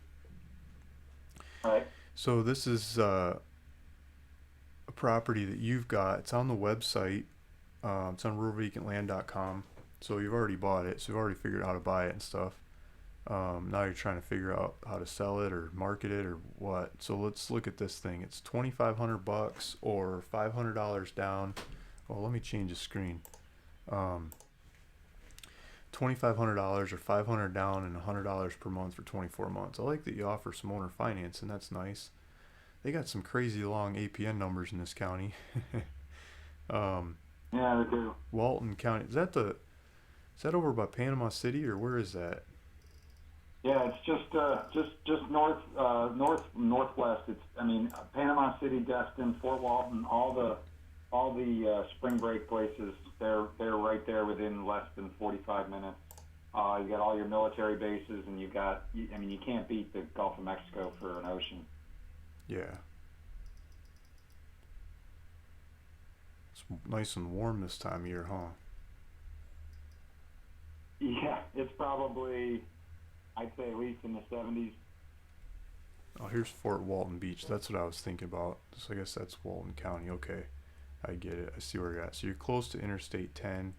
Speaker 3: All right.
Speaker 1: So this is a property that you've got. It's on the website. It's on ruralvacantland.com. So you've already bought it. So you've already figured out how to buy it and stuff. Now you're trying to figure out how to sell it or market it or what. So let's look at this thing. It's $2,500 or $500 down. Well, let me change the screen. $2,500 or $500 down and $100 per month for 24 months. I like that you offer some owner financing. That's nice. They got some crazy long APN numbers in this county.
Speaker 3: Yeah, they do.
Speaker 1: Walton County. Is that over by Panama City or where is that?
Speaker 3: Yeah, it's just northwest. It's Panama City, Destin, Fort Walton, all the spring break places. They're right there within less than 45 minutes. You got all your military bases, and you can't beat the Gulf of Mexico for an ocean.
Speaker 1: Yeah. It's nice and warm this time of year, huh?
Speaker 3: Yeah, it's probably, I'd say at least in the 70s.
Speaker 1: Oh, here's Fort Walton Beach. That's what I was thinking about. So I guess that's Walton County. Okay. I get it. I see where you're at. So you're close to Interstate 10.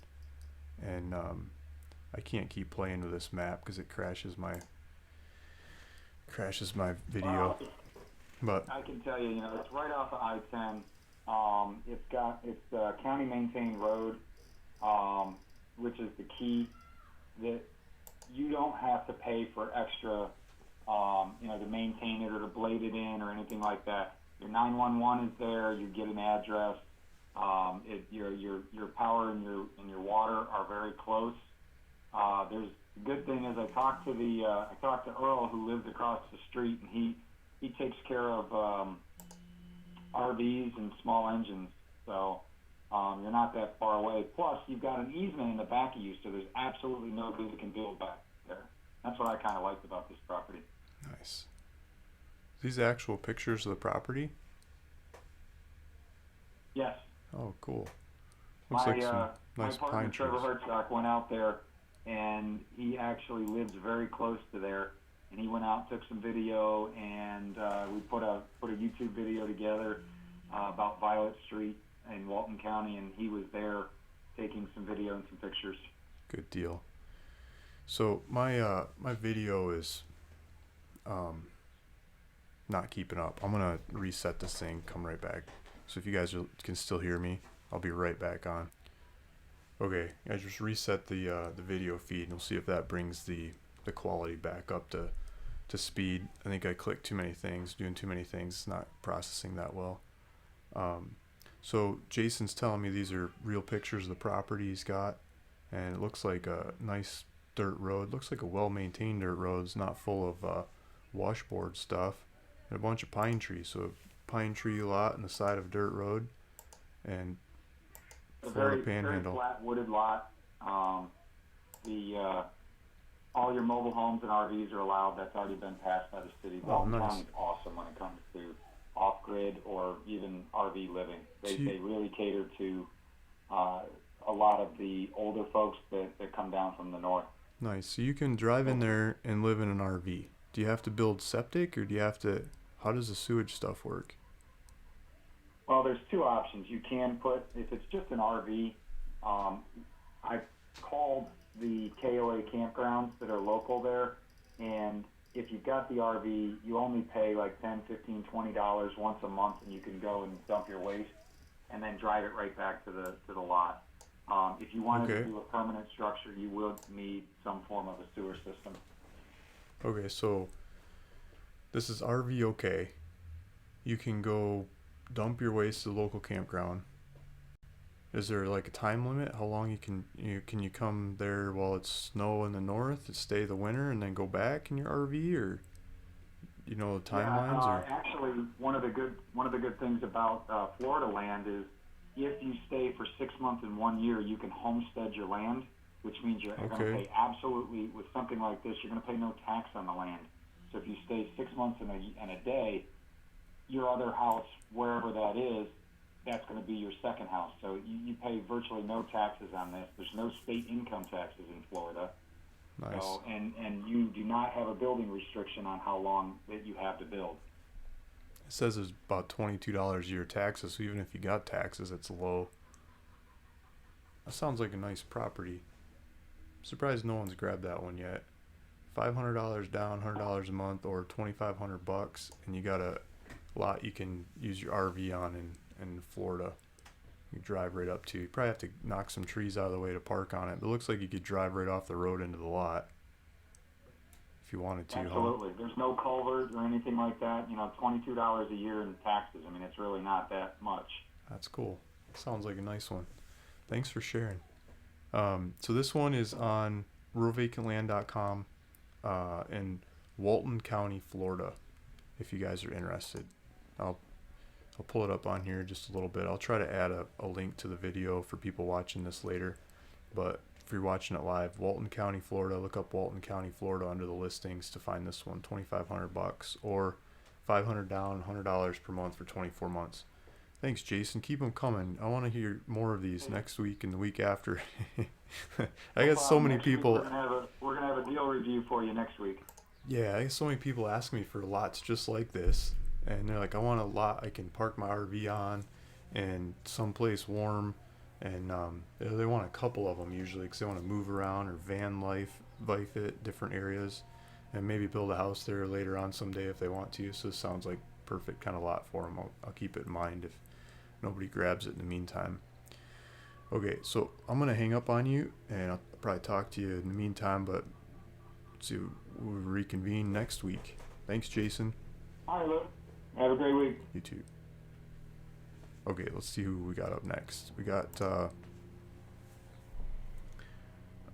Speaker 1: And I can't keep playing with this map because it crashes my video. But
Speaker 3: I can tell you, it's right off of I-10. It's a county maintained road, which is the key. That you don't have to pay for extra, to maintain it or to blade it in or anything like that. Your 911 is there. You get an address. Your power and your water are very close. There's the good thing is I talked to Earl, who lives across the street, and he takes care of RVs and small engines, so you're not that far away. Plus, you've got an easement in the back of you, so there's absolutely nobody that can build back there. That's what I kind of liked about this property.
Speaker 1: nice. These actual pictures of the property?
Speaker 3: Yes.
Speaker 1: Oh, cool. Looks
Speaker 3: My
Speaker 1: like some
Speaker 3: my
Speaker 1: nice
Speaker 3: partner
Speaker 1: pine
Speaker 3: Trevor
Speaker 1: trees.
Speaker 3: Hertzog went out there, and he actually lives very close to there. And he went out, took some video, and we put a YouTube video together about Violet Street in Walton County, and he was there taking some video and some pictures.
Speaker 1: Good deal. So my video is um not keeping up. I'm gonna reset this thing, come right back. So if you guys can still hear me, I'll be right back on. Okay, I just reset the video feed, and we'll see if that brings the quality back up to speed. I think I clicked too many things, doing too many things, it's not processing that well. So Jason's telling me these are real pictures of the property he's got, and it looks like a nice dirt road. Looks like a well-maintained dirt road. It's not full of washboard stuff, and a bunch of pine trees. So a pine tree lot on the side of a dirt road, and
Speaker 3: A
Speaker 1: Florida
Speaker 3: very
Speaker 1: Panhandle.
Speaker 3: flat wooded lot. The all your mobile homes and RVs are allowed. That's already been passed by the city.
Speaker 1: Oh,
Speaker 3: Walton
Speaker 1: nice.
Speaker 3: County's awesome when it comes to off-grid or even RV living. They really cater to a lot of the older folks that come down from the north.
Speaker 1: Nice. So you can drive in there and live in an RV. Do you have to build septic, or do you have to? How does the sewage stuff work?
Speaker 3: Well, there's two options. You can put, if it's just an RV, I've called the KOA campgrounds that are local there, and if you've got the RV, you only pay like $10, $15, $20 once a month, and you can go and dump your waste and then drive it right back to the lot. If you wanted to
Speaker 1: Okay.
Speaker 3: do a permanent structure, you would need some form of a sewer system.
Speaker 1: Okay, so this is RV okay. You can go dump your waste to the local campground. Is there like a time limit? How long can you come there while it's snow in the north and stay the winter and then go back in your RV, or the timelines?
Speaker 3: Yeah,
Speaker 1: Or
Speaker 3: actually, one of the good things about Florida land is if you stay for 6 months and 1 year, you can homestead your land, which means you're going to
Speaker 1: Okay.
Speaker 3: pay absolutely, with something like this, you're going to pay no tax on the land. So if you stay 6 months and a day, your other house, wherever that is, that's going to be your second house. So you pay virtually no taxes on this. There's no state income taxes in Florida.
Speaker 1: nice.
Speaker 3: So, and you do not have a building restriction on how long that you have to build.
Speaker 1: It says it's about $22 a year taxes. So even if you got taxes, it's low. That sounds like a nice property. Surprised no one's grabbed that one yet. $500 down, $100 a month, or $2,500, and you got a lot you can use your RV on in Florida. You drive right up to. You probably have to knock some trees out of the way to park on it, but it looks like you could drive right off the road into the lot if you wanted to.
Speaker 3: Absolutely. There's no culvert or anything like that. $22 a year in taxes. I mean, it's really not that much.
Speaker 1: That's cool. Sounds like a nice one. Thanks for sharing. So this one is on ruralvacantland.com in Walton County, Florida, if you guys are interested. I'll pull it up on here just a little bit. I'll try to add a link to the video for people watching this later. But if you're watching it live, Walton County, Florida, look up Walton County, Florida under the listings to find this one. $2,500 or $500 down, $100 per month for 24 months. Thanks, Jason. Keep them coming. I want to hear more of these next week and the week after. I got so many
Speaker 3: Next week,
Speaker 1: people.
Speaker 3: We're gonna have a deal review for you next week.
Speaker 1: Yeah, I get so many people ask me for lots just like this, and they're like, I want a lot I can park my RV on, and someplace warm, and they want a couple of them usually because they want to move around or van life it different areas, and maybe build a house there later on someday if they want to. So this sounds like perfect kind of lot for them. I'll keep it in mind if nobody grabs it in the meantime. Okay, so I'm gonna hang up on you, and I'll probably talk to you in the meantime, but see, we'll reconvene next week. Thanks, Jason.
Speaker 3: All right, Luke. Have a great week.
Speaker 1: You too. Okay, let's see who we got up next. We got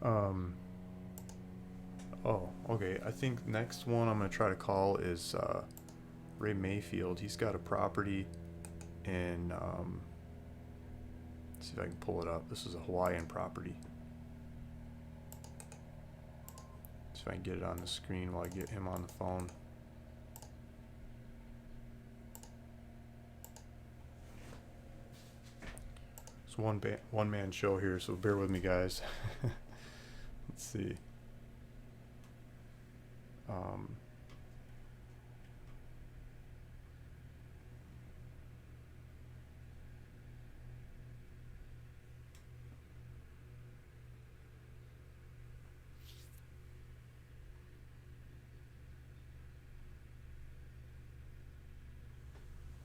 Speaker 1: oh, okay. I think next one I'm gonna try to call is Ray Mayfield. He's got a property in let's see if I can pull it up. This is a Hawaiian property. See if I can get it on the screen while I get him on the phone. It's one man show here, so bear with me, guys. Let's see. Um,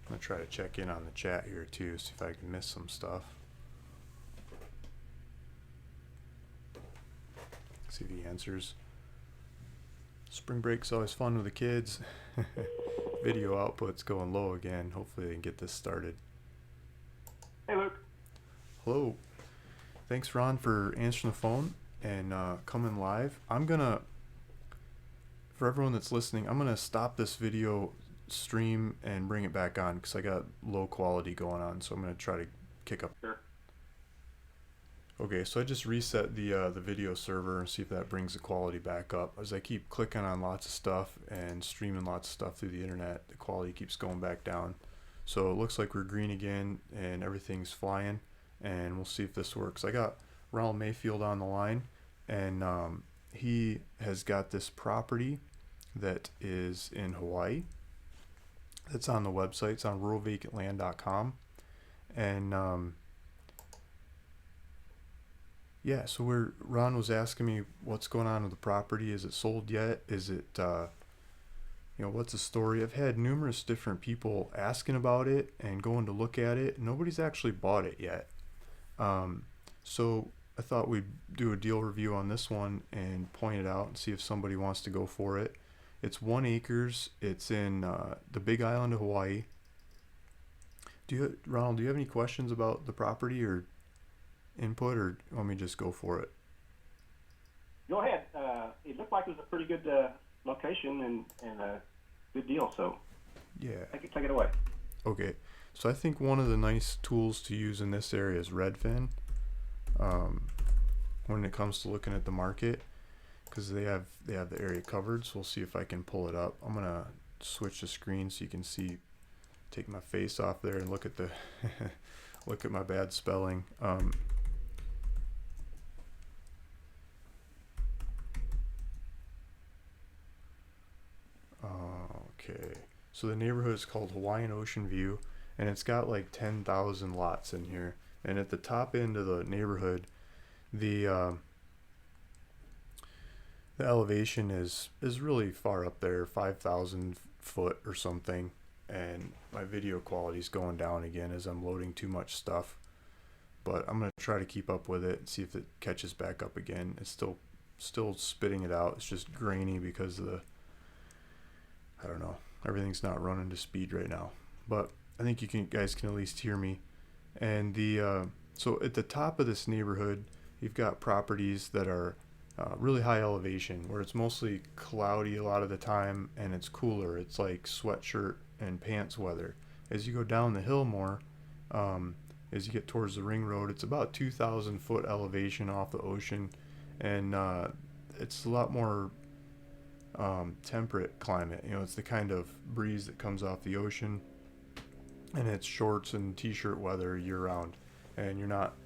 Speaker 1: I'm gonna try to check in on the chat here too, see if I can miss some stuff. See the answers. Spring break's always fun with the kids. Video output's going low again. Hopefully they can get this started.
Speaker 4: Hey, Luke.
Speaker 1: Hello. Thanks, Ron, for answering the phone and coming live. For everyone that's listening, I'm gonna stop this video stream and bring it back on because I got low quality going on. So I'm gonna try to kick up.
Speaker 4: Sure.
Speaker 1: Okay, so I just reset the video server and see if that brings the quality back up. As I keep clicking on lots of stuff and streaming lots of stuff through the internet, the quality keeps going back down. So it looks like we're green again and everything's flying, and we'll see if this works. I got Ronald Mayfield on the line, and he has got this property that is in Hawaii. That's on the website. It's on ruralvacantland.com, and yeah, so Ron was asking me what's going on with the property. Is it sold yet? Is it, what's the story? I've had numerous different people asking about it and going to look at it. Nobody's actually bought it yet. So I thought we'd do a deal review on this one and point it out and see if somebody wants to go for it. It's 1 acre. It's in the Big Island of Hawaii. Ronald, do you have any questions about the property or input, or want me to just go for it?
Speaker 4: Go ahead. It looked like it was a pretty good location and a good deal, so
Speaker 1: Yeah.
Speaker 4: take it away.
Speaker 1: Okay. So I think one of the nice tools to use in this area is Redfin, when it comes to looking at the market, because they have the area covered. So we'll see if I can pull it up. I'm gonna switch the screen so you can see. Take my face off there and look at the look at my bad spelling. Okay, so the neighborhood is called Hawaiian Ocean View, and it's got like 10,000 lots in here. And at the top end of the neighborhood, the elevation is really far up there, 5,000 foot or something. And my video quality is going down again as I'm loading too much stuff. But I'm gonna try to keep up with it and see if it catches back up again. It's still spitting it out. It's just grainy because of I don't know, everything's not running to speed right now, but I think guys can at least hear me. And so at the top of this neighborhood, you've got properties that are really high elevation, where it's mostly cloudy a lot of the time and it's cooler. It's like sweatshirt and pants weather. As you go down the hill more, as you get towards the ring road, it's about 2,000 foot elevation off the ocean, and it's a lot more temperate climate. It's the kind of breeze that comes off the ocean, and it's shorts and t-shirt weather year round. And you're not,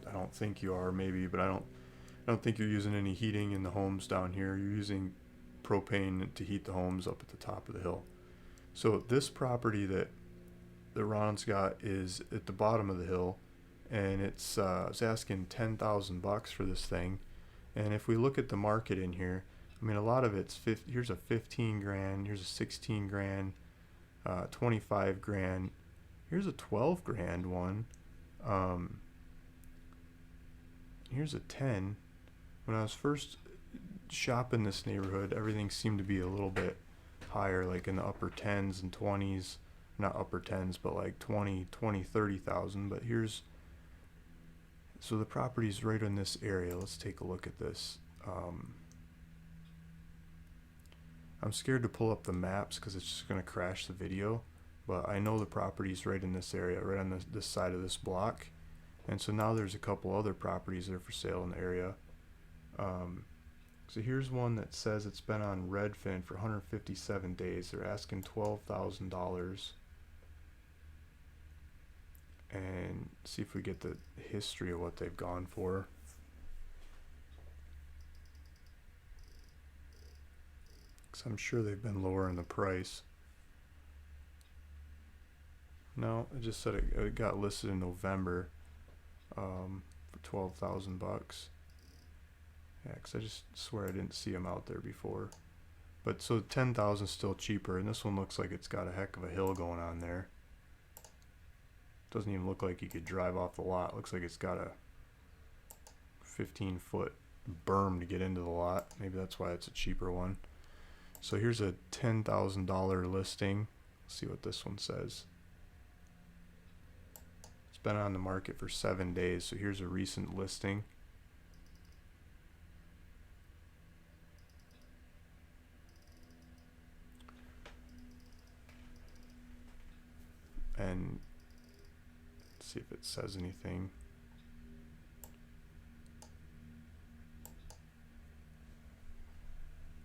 Speaker 1: I don't think you are, maybe, but I don't think you're using any heating in the homes down here. You're using propane to heat the homes up at the top of the hill. So this property that Ron's got is at the bottom of the hill, and it's I was asking $10,000 for this thing. And if we look at the market in here, I mean, a lot of it's here's a 15 grand, here's a 16 grand, 25 grand, here's a 12 grand one, here's a 10. When I was first shopping this neighborhood, everything seemed to be a little bit higher, like in the upper 10s and 20s, not upper 10s, but like 20, 30,000. But so the property's right in this area. Let's take a look at this. I'm scared to pull up the maps because it's just going to crash the video, but I know the property's right in this area, right on this side of this block. And so now there's a couple other properties that are for sale in the area. So here's one that says it's been on Redfin for 157 days. They're asking $12,000. and see if we get the history of what they've gone for. Because I'm sure they've been lowering the price. No, it just said it got listed in November for $12,000. Yeah, because I just swear I didn't see them out there before. But so 10,000 is still cheaper, and this one looks like it's got a heck of a hill going on there. Doesn't even look like you could drive off the lot. Looks like it's got a 15-foot berm to get into the lot. Maybe that's why it's a cheaper one. So here's a $10,000 listing. Let's see what this one says. It's been on the market for 7 days, so here's a recent listing. And let's see if it says anything.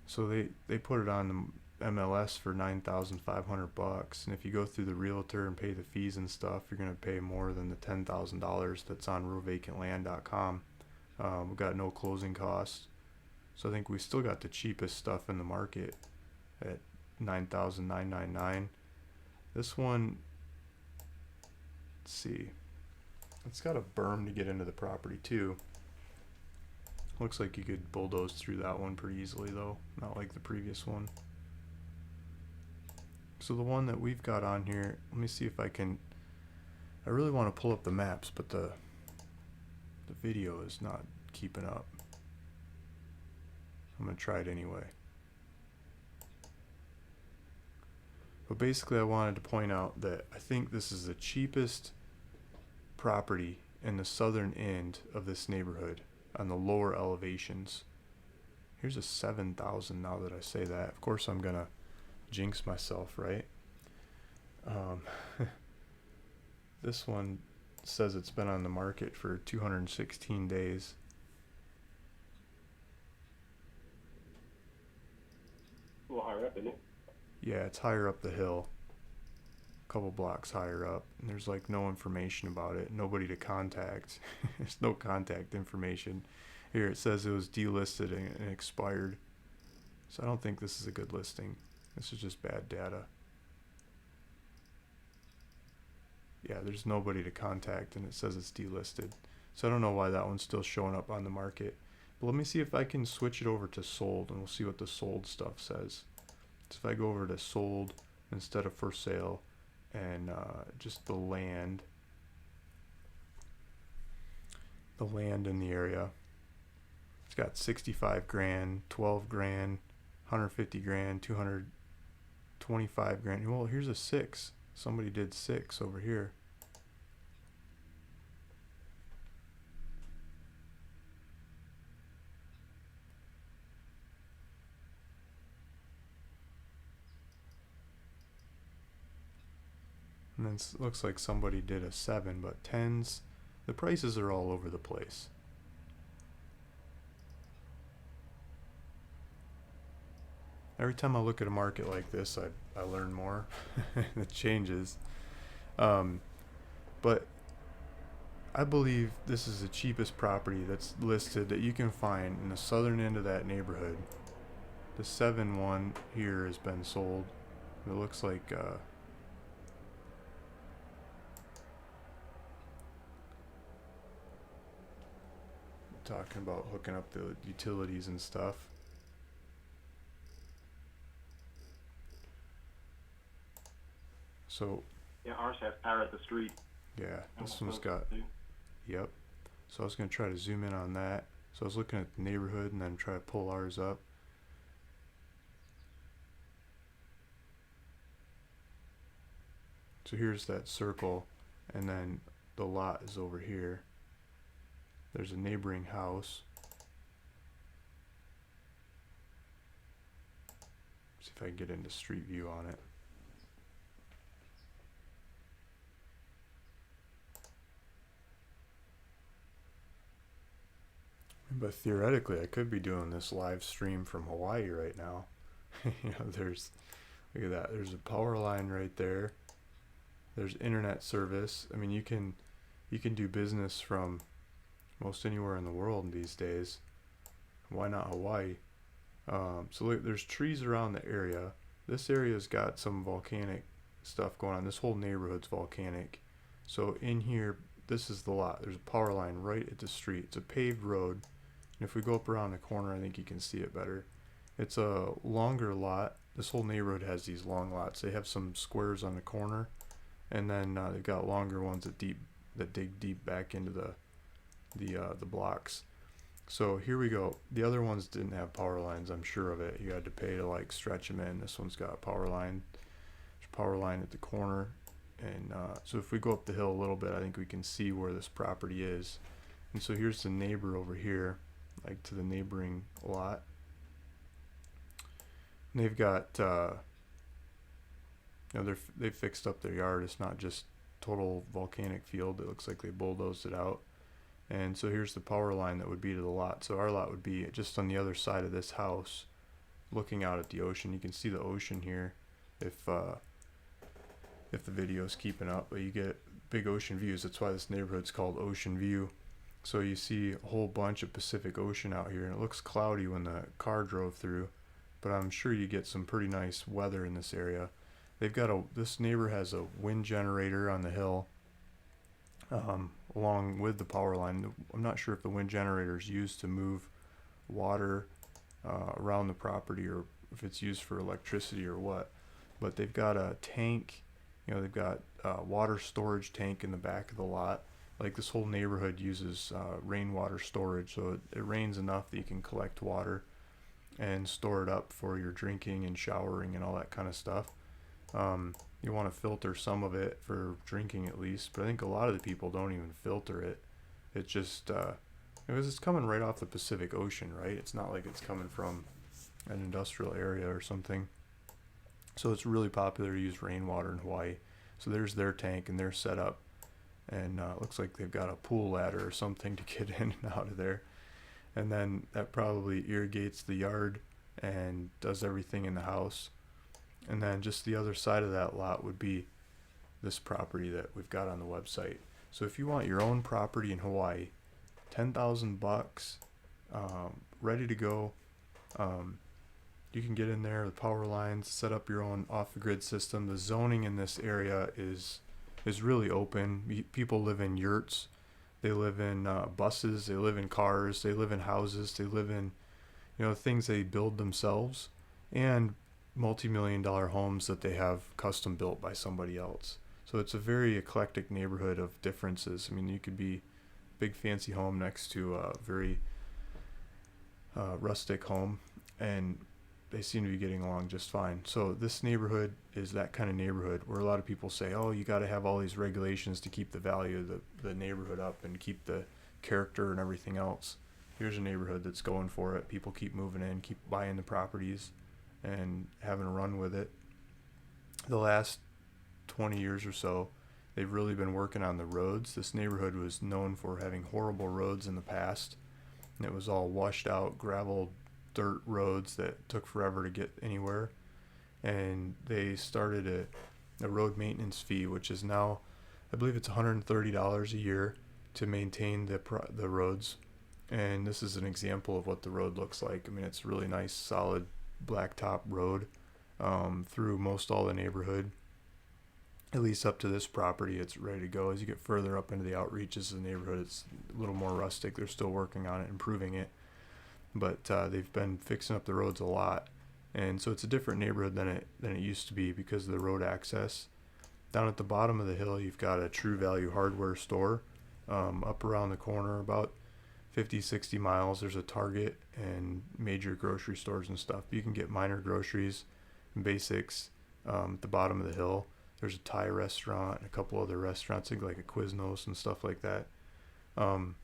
Speaker 1: So they put it on the MLS for $9,500, and if you go through the realtor and pay the fees and stuff, you're gonna pay more than the $10,000 that's on realvacantland.com. We've got no closing costs, so I think we still got the cheapest stuff in the market at $9,999. This one, let's see, it's got a berm to get into the property too. Looks like you could bulldoze through that one pretty easily though, not like the previous one. So the one that we've got on here, let me see if I really want to pull up the maps, but the video is not keeping up. I'm going to try it anyway. But basically I wanted to point out that I think this is the cheapest property in the southern end of this neighborhood on the lower elevations. Here's a 7,000 now that I say that. Of course I'm gonna jinx myself, right? This one says it's been on the market for 216 days.
Speaker 4: A little higher up, isn't it?
Speaker 1: Yeah, it's higher up the hill. A couple blocks higher up. And there's like no information about it. Nobody to contact. There's no contact information. Here it says it was delisted and expired. So I don't think this is a good listing. This is just bad data. Yeah, there's nobody to contact and it says it's delisted. So I don't know why that one's still showing up on the market. But let me see if I can switch it over to sold and we'll see what the sold stuff says. So if I go over to sold instead of for sale and just the land in the area. It's got 65 grand, 12 grand, 150 grand, 225 grand. Well, here's a 6. Somebody did 6 over here. And then it looks like somebody did a 7, but 10s, the prices are all over the place. Every time I look at a market like this, I learn more. It changes. But I believe this is the cheapest property that's listed that you can find in the southern end of that neighborhood. The 7-1 here has been sold. It looks like talking about hooking up the utilities and stuff. So
Speaker 4: Yeah, ours has power at the street.
Speaker 1: yeah, this one's got, yep. So I was going to try to zoom in on that. So I was looking at the neighborhood and then try to pull ours up. So here's that circle, and then the lot is over here. There's a neighboring house. See if I can get into street view on it. But theoretically, I could be doing this live stream from Hawaii right now. You know, look at that. There's a power line right there. There's internet service. I mean, you can do business from most anywhere in the world these days. Why not Hawaii? So look, there's trees around the area. This area's got some volcanic stuff going on. This whole neighborhood's volcanic. So in here, this is the lot. There's a power line right at the street. It's a paved road. And if we go up around the corner, I think you can see it better. It's a longer lot. This whole neighborhood has these long lots. They have some squares on the corner, and then they've got longer ones that dig deep back into the blocks. So here we go. The other ones didn't have power lines. I'm sure of it. You had to pay to like stretch them in. This one's got a power line. There's a power line at the corner, and so if we go up the hill a little bit, I think we can see where this property is. And so here's the neighbor over here, like to the neighboring lot. And they've got they've fixed up their yard. It's not just total volcanic field. It looks like they bulldozed it out. And so here's the power line that would be to the lot. So our lot would be just on the other side of this house, looking out at the ocean. You can see the ocean here if the video's keeping up, but you get big ocean views. That's why this neighborhood's called Ocean View. So you see a whole bunch of Pacific Ocean out here, and it looks cloudy when the car drove through, but I'm sure you get some pretty nice weather in this area. This neighbor has a wind generator on the hill, along with the power line. I'm not sure if the wind generator is used to move water around the property, or if it's used for electricity or what. But they've got a tank, they've got a water storage tank in the back of the lot. Like this whole neighborhood uses rainwater storage, so it rains enough that you can collect water and store it up for your drinking and showering and all that kind of stuff. You want to filter some of it for drinking at least, but I think a lot of the people don't even filter it. It's just because it's coming right off the Pacific Ocean, right? It's not like it's coming from an industrial area or something. So it's really popular to use rainwater in Hawaii. So there's their tank and their setup, and it looks like they've got a pool ladder or something to get in and out of there. And then that probably irrigates the yard and does everything in the house. And then just the other side of that lot would be this property that we've got on the website. So if you want your own property in Hawaii, $10,000, ready to go. You can get in there, the power lines, set up your own off-the-grid system. The zoning in this area is really open. People live in yurts, they live in buses, they live in cars, they live in houses, they live in things they build themselves, and multi-million-dollar homes that they have custom built by somebody else. So it's a very eclectic neighborhood of differences. I mean, you could be big fancy home next to a very rustic home, and they seem to be getting along just fine. So this neighborhood is that kind of neighborhood where a lot of people say, oh, you got to have all these regulations to keep the value of the neighborhood up and keep the character and everything else. Here's a neighborhood that's going for it. People keep moving in, keep buying the properties and having a run with it. The last 20 years or so, they've really been working on the roads. This neighborhood was known for having horrible roads in the past. And it was all washed out, gravel, dirt roads that took forever to get anywhere. And they started a road maintenance fee, which is now, I believe it's $130 a year to maintain the roads. And this is an example of what the road looks like. I mean, it's a really nice, solid blacktop road through most all the neighborhood. At least up to this property, it's ready to go. As you get further up into the outreaches of the neighborhood, it's a little more rustic. They're still working on it, improving it, but they've been fixing up the roads a lot, and so it's a different neighborhood than it used to be because of the road access. Down at the bottom of the hill, you've got a True Value hardware store. Up around the corner, about 50-60 miles, there's a Target and major grocery stores and stuff. You can get minor groceries and basics. At the bottom of the hill, there's a Thai restaurant and a couple other restaurants, like a Quiznos and stuff like that. And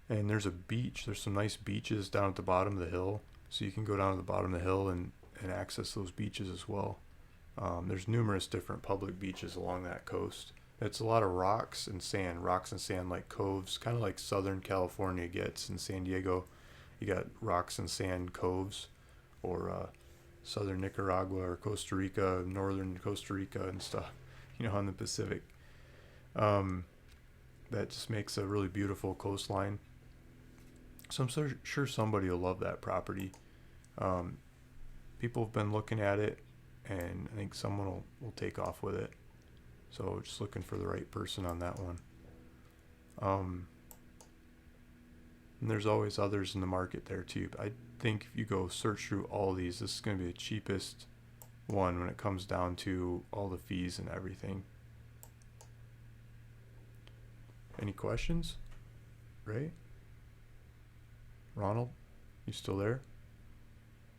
Speaker 1: there's a beach. There's some nice beaches down at the bottom of the hill, so you can go down to the bottom of the hill and access those beaches as well. There's numerous different public beaches along that coast. It's a lot of rocks and sand like coves, kind of like Southern California gets in San Diego. You got rocks and sand coves, or southern Nicaragua or Costa Rica, northern Costa Rica and stuff, on the Pacific. That just makes a really beautiful coastline. So I'm sure somebody will love that property. People have been looking at it, and I think someone will take off with it. So just looking for the right person on that one. And there's always others in the market there too. I think if you go search through all of these, this is going to be the cheapest one when it comes down to all the fees and everything. Any questions? Ray? Ronald? You still there?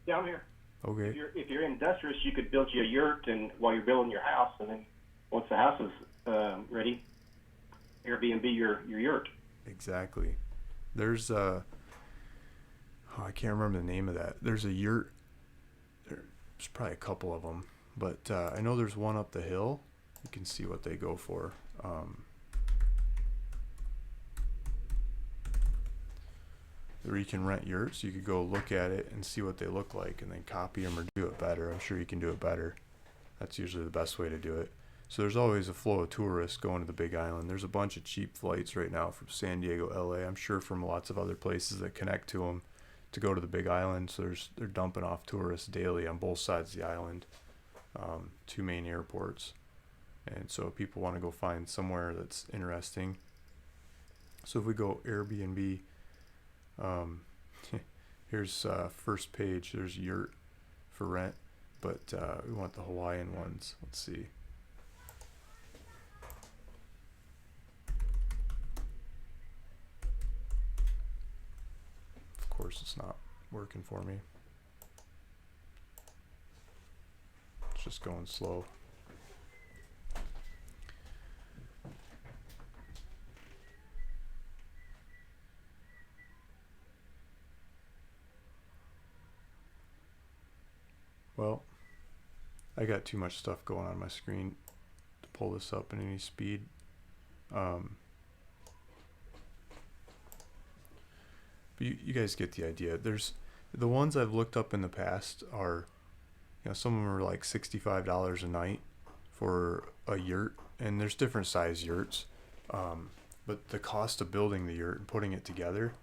Speaker 4: Yeah, I'm here.
Speaker 1: Okay.
Speaker 4: If you're industrious, you could build you a yurt, and while you're building your house, and then once the house is ready, Airbnb your yurt.
Speaker 1: Exactly. There's I can't remember the name of that. There's a yurt. There's probably a couple of them, but I know there's one up the hill. You can see what they go for. Where you can rent yurts. You could go look at it and see what they look like, and then copy them or do it better. I'm sure you can do it better. That's usually the best way to do it. So there's always a flow of tourists going to the Big Island. There's a bunch of cheap flights right now from San Diego, LA. I'm sure from lots of other places that connect to them to go to the Big Island. So they're dumping off tourists daily on both sides of the island, two main airports. And so people want to go find somewhere that's interesting. So if we go Airbnb, here's first page. There's yurt for rent, but we want the Hawaiian ones. Let's see. Of course, it's not working for me. It's just going slow. Well, I got too much stuff going on my screen to pull this up in any speed. But you guys get the idea. There's the ones I've looked up in the past are, some of them are like $65 a night for a yurt, and there's different size yurts. But the cost of building the yurt and putting it together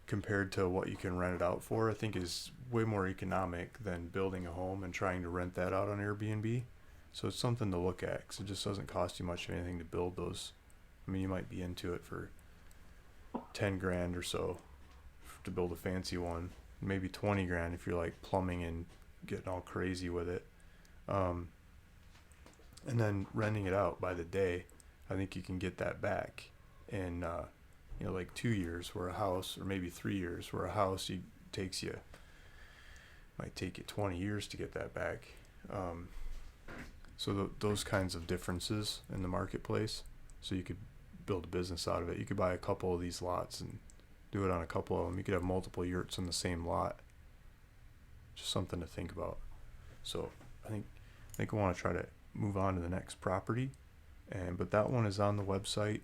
Speaker 1: compared to what you can rent it out for, I think is way more economic than building a home and trying to rent that out on Airbnb. So it's something to look at, because it just doesn't cost you much of anything to build those. I mean, you might be into it for 10 grand or so to build a fancy one, maybe 20 grand if you're like plumbing and getting all crazy with it. And then renting it out by the day, I think you can get that back in like 2 years, where a house, or maybe 3 years, where a house might take you 20 years to get that back. So those kinds of differences in the marketplace, so you could build a business out of it. You could buy a couple of these lots and do it on a couple of them. You could have multiple yurts on the same lot. Just something to think about. So I think I want to try to move on to the next property, but that one is on the website,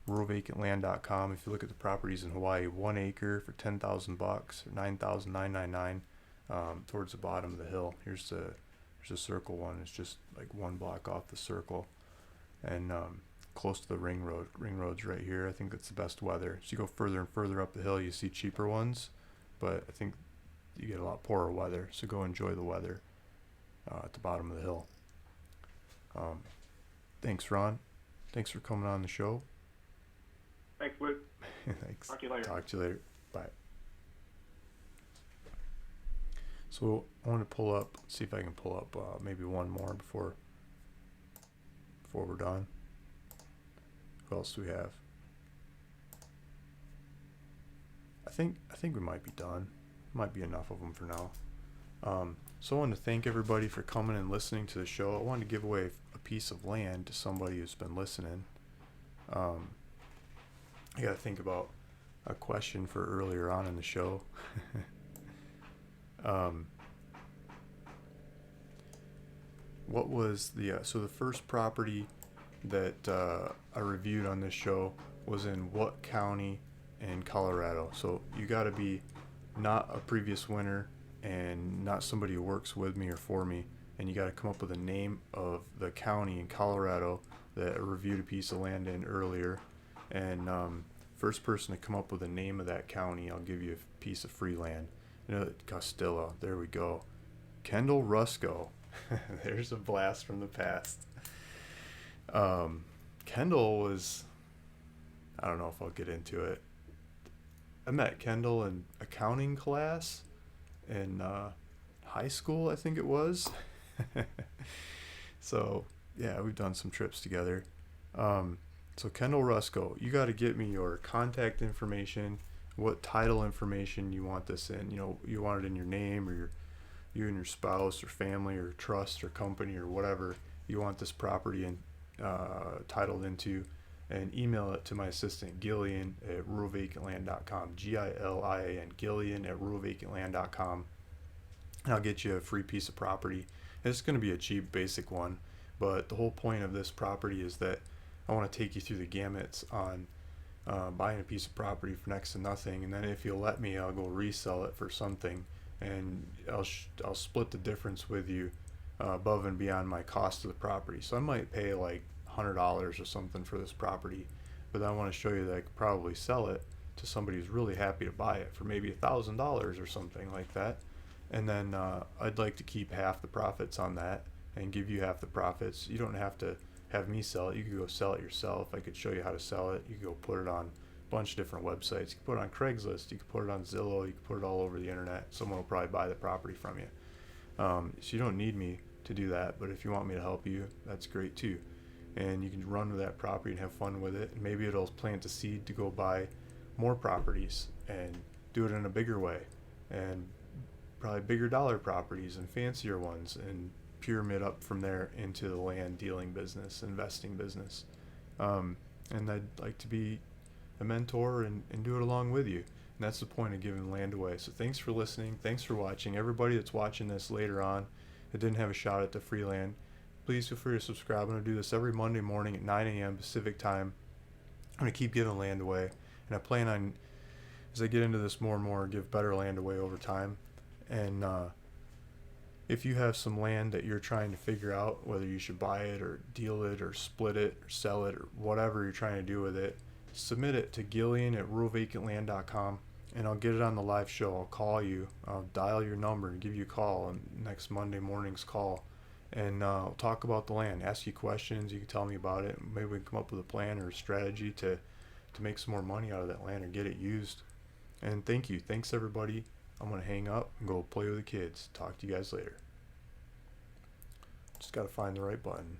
Speaker 1: ruralvacantland.com. If you look at the properties in Hawaii, 1 acre for $10,000 or $9,999, towards the bottom of the hill. There's a circle one. It's just like one block off the circle, and close to the ring road. Ring road's right here. I think that's the best weather. As you go further and further up the hill, you see cheaper ones, but I think you get a lot poorer weather. So go enjoy the weather at the bottom of the hill. Thanks, Ron. Thanks for coming on the show.
Speaker 4: Thanks, Luke.
Speaker 1: Thanks.
Speaker 4: Talk to you later.
Speaker 1: Talk to you later. Bye. So I want to pull up, see if I can pull up maybe one more before we're done. Who else do we have? I think we might be done. Might be enough of them for now. So I want to thank everybody for coming and listening to the show. I wanted to give away a piece of land to somebody who's been listening. I got to think about a question for earlier on in the show. What was so the first property that I reviewed on this show was in what county in Colorado? So you got to be not a previous winner and not somebody who works with me or for me. And you got to come up with a name of the county in Colorado that I reviewed a piece of land in earlier. And first person to come up with a name of that county, I'll give you a piece of free land. Costilla, there we go. Kendall Rusco. There's a blast from the past. Kendall was, I don't know if I'll get into it. I met Kendall in accounting class in high school, I think it was. So, yeah, we've done some trips together. So Kendall Rusco, you got to get me your contact information, what title information you want this in. You want it in your name, or you and your spouse or family or trust or company or whatever you want this property titled into, and email it to my assistant Gillian at ruralvacantland.com. Gillian, Gillian at ruralvacantland.com, and I'll get you a free piece of property. It's going to be a cheap, basic one, but the whole point of this property is that I want to take you through the gamuts on buying a piece of property for next to nothing, and then if you'll let me, I'll go resell it for something, and I'll split the difference with you above and beyond my cost of the property. So I might pay like $100 or something for this property, but I want to show you that I could probably sell it to somebody who's really happy to buy it for maybe $1,000 or something like that. And then I'd like to keep half the profits on that and give you half the profits. You don't have to have me sell it. You could go sell it yourself. I could show you how to sell it. You could go put it on a bunch of different websites. You could put it on Craigslist. You could put it on Zillow. You could put it all over the internet. Someone will probably buy the property from you. So you don't need me to do that, but if you want me to help you, that's great too. And you can run with that property and have fun with it. And maybe it'll plant a seed to go buy more properties and do it in a bigger way, and probably bigger dollar properties and fancier ones, and pyramid up from there into the land dealing business, investing business. And I'd like to be a mentor and do it along with you. And that's the point of giving land away. So thanks for listening. Thanks for watching. Everybody that's watching this later on that didn't have a shot at the free land, please feel free to subscribe. I'm going to do this every Monday morning at 9 a.m. Pacific time. I'm going to keep giving land away. And I plan on, as I get into this more and more, give better land away over time. And if you have some land that you're trying to figure out whether you should buy it or deal it or split it or sell it or whatever you're trying to do with it, submit it to Gillian at ruralvacantland.com, and I'll get it on the live show. I'll call you. I'll dial your number and give you a call on next Monday morning's call, and I'll talk about the land, ask you questions. You can tell me about it. Maybe we can come up with a plan or a strategy to make some more money out of that land or get it used. And thank you. Thanks, everybody. I'm going to hang up and go play with the kids. Talk to you guys later. Just got to find the right button.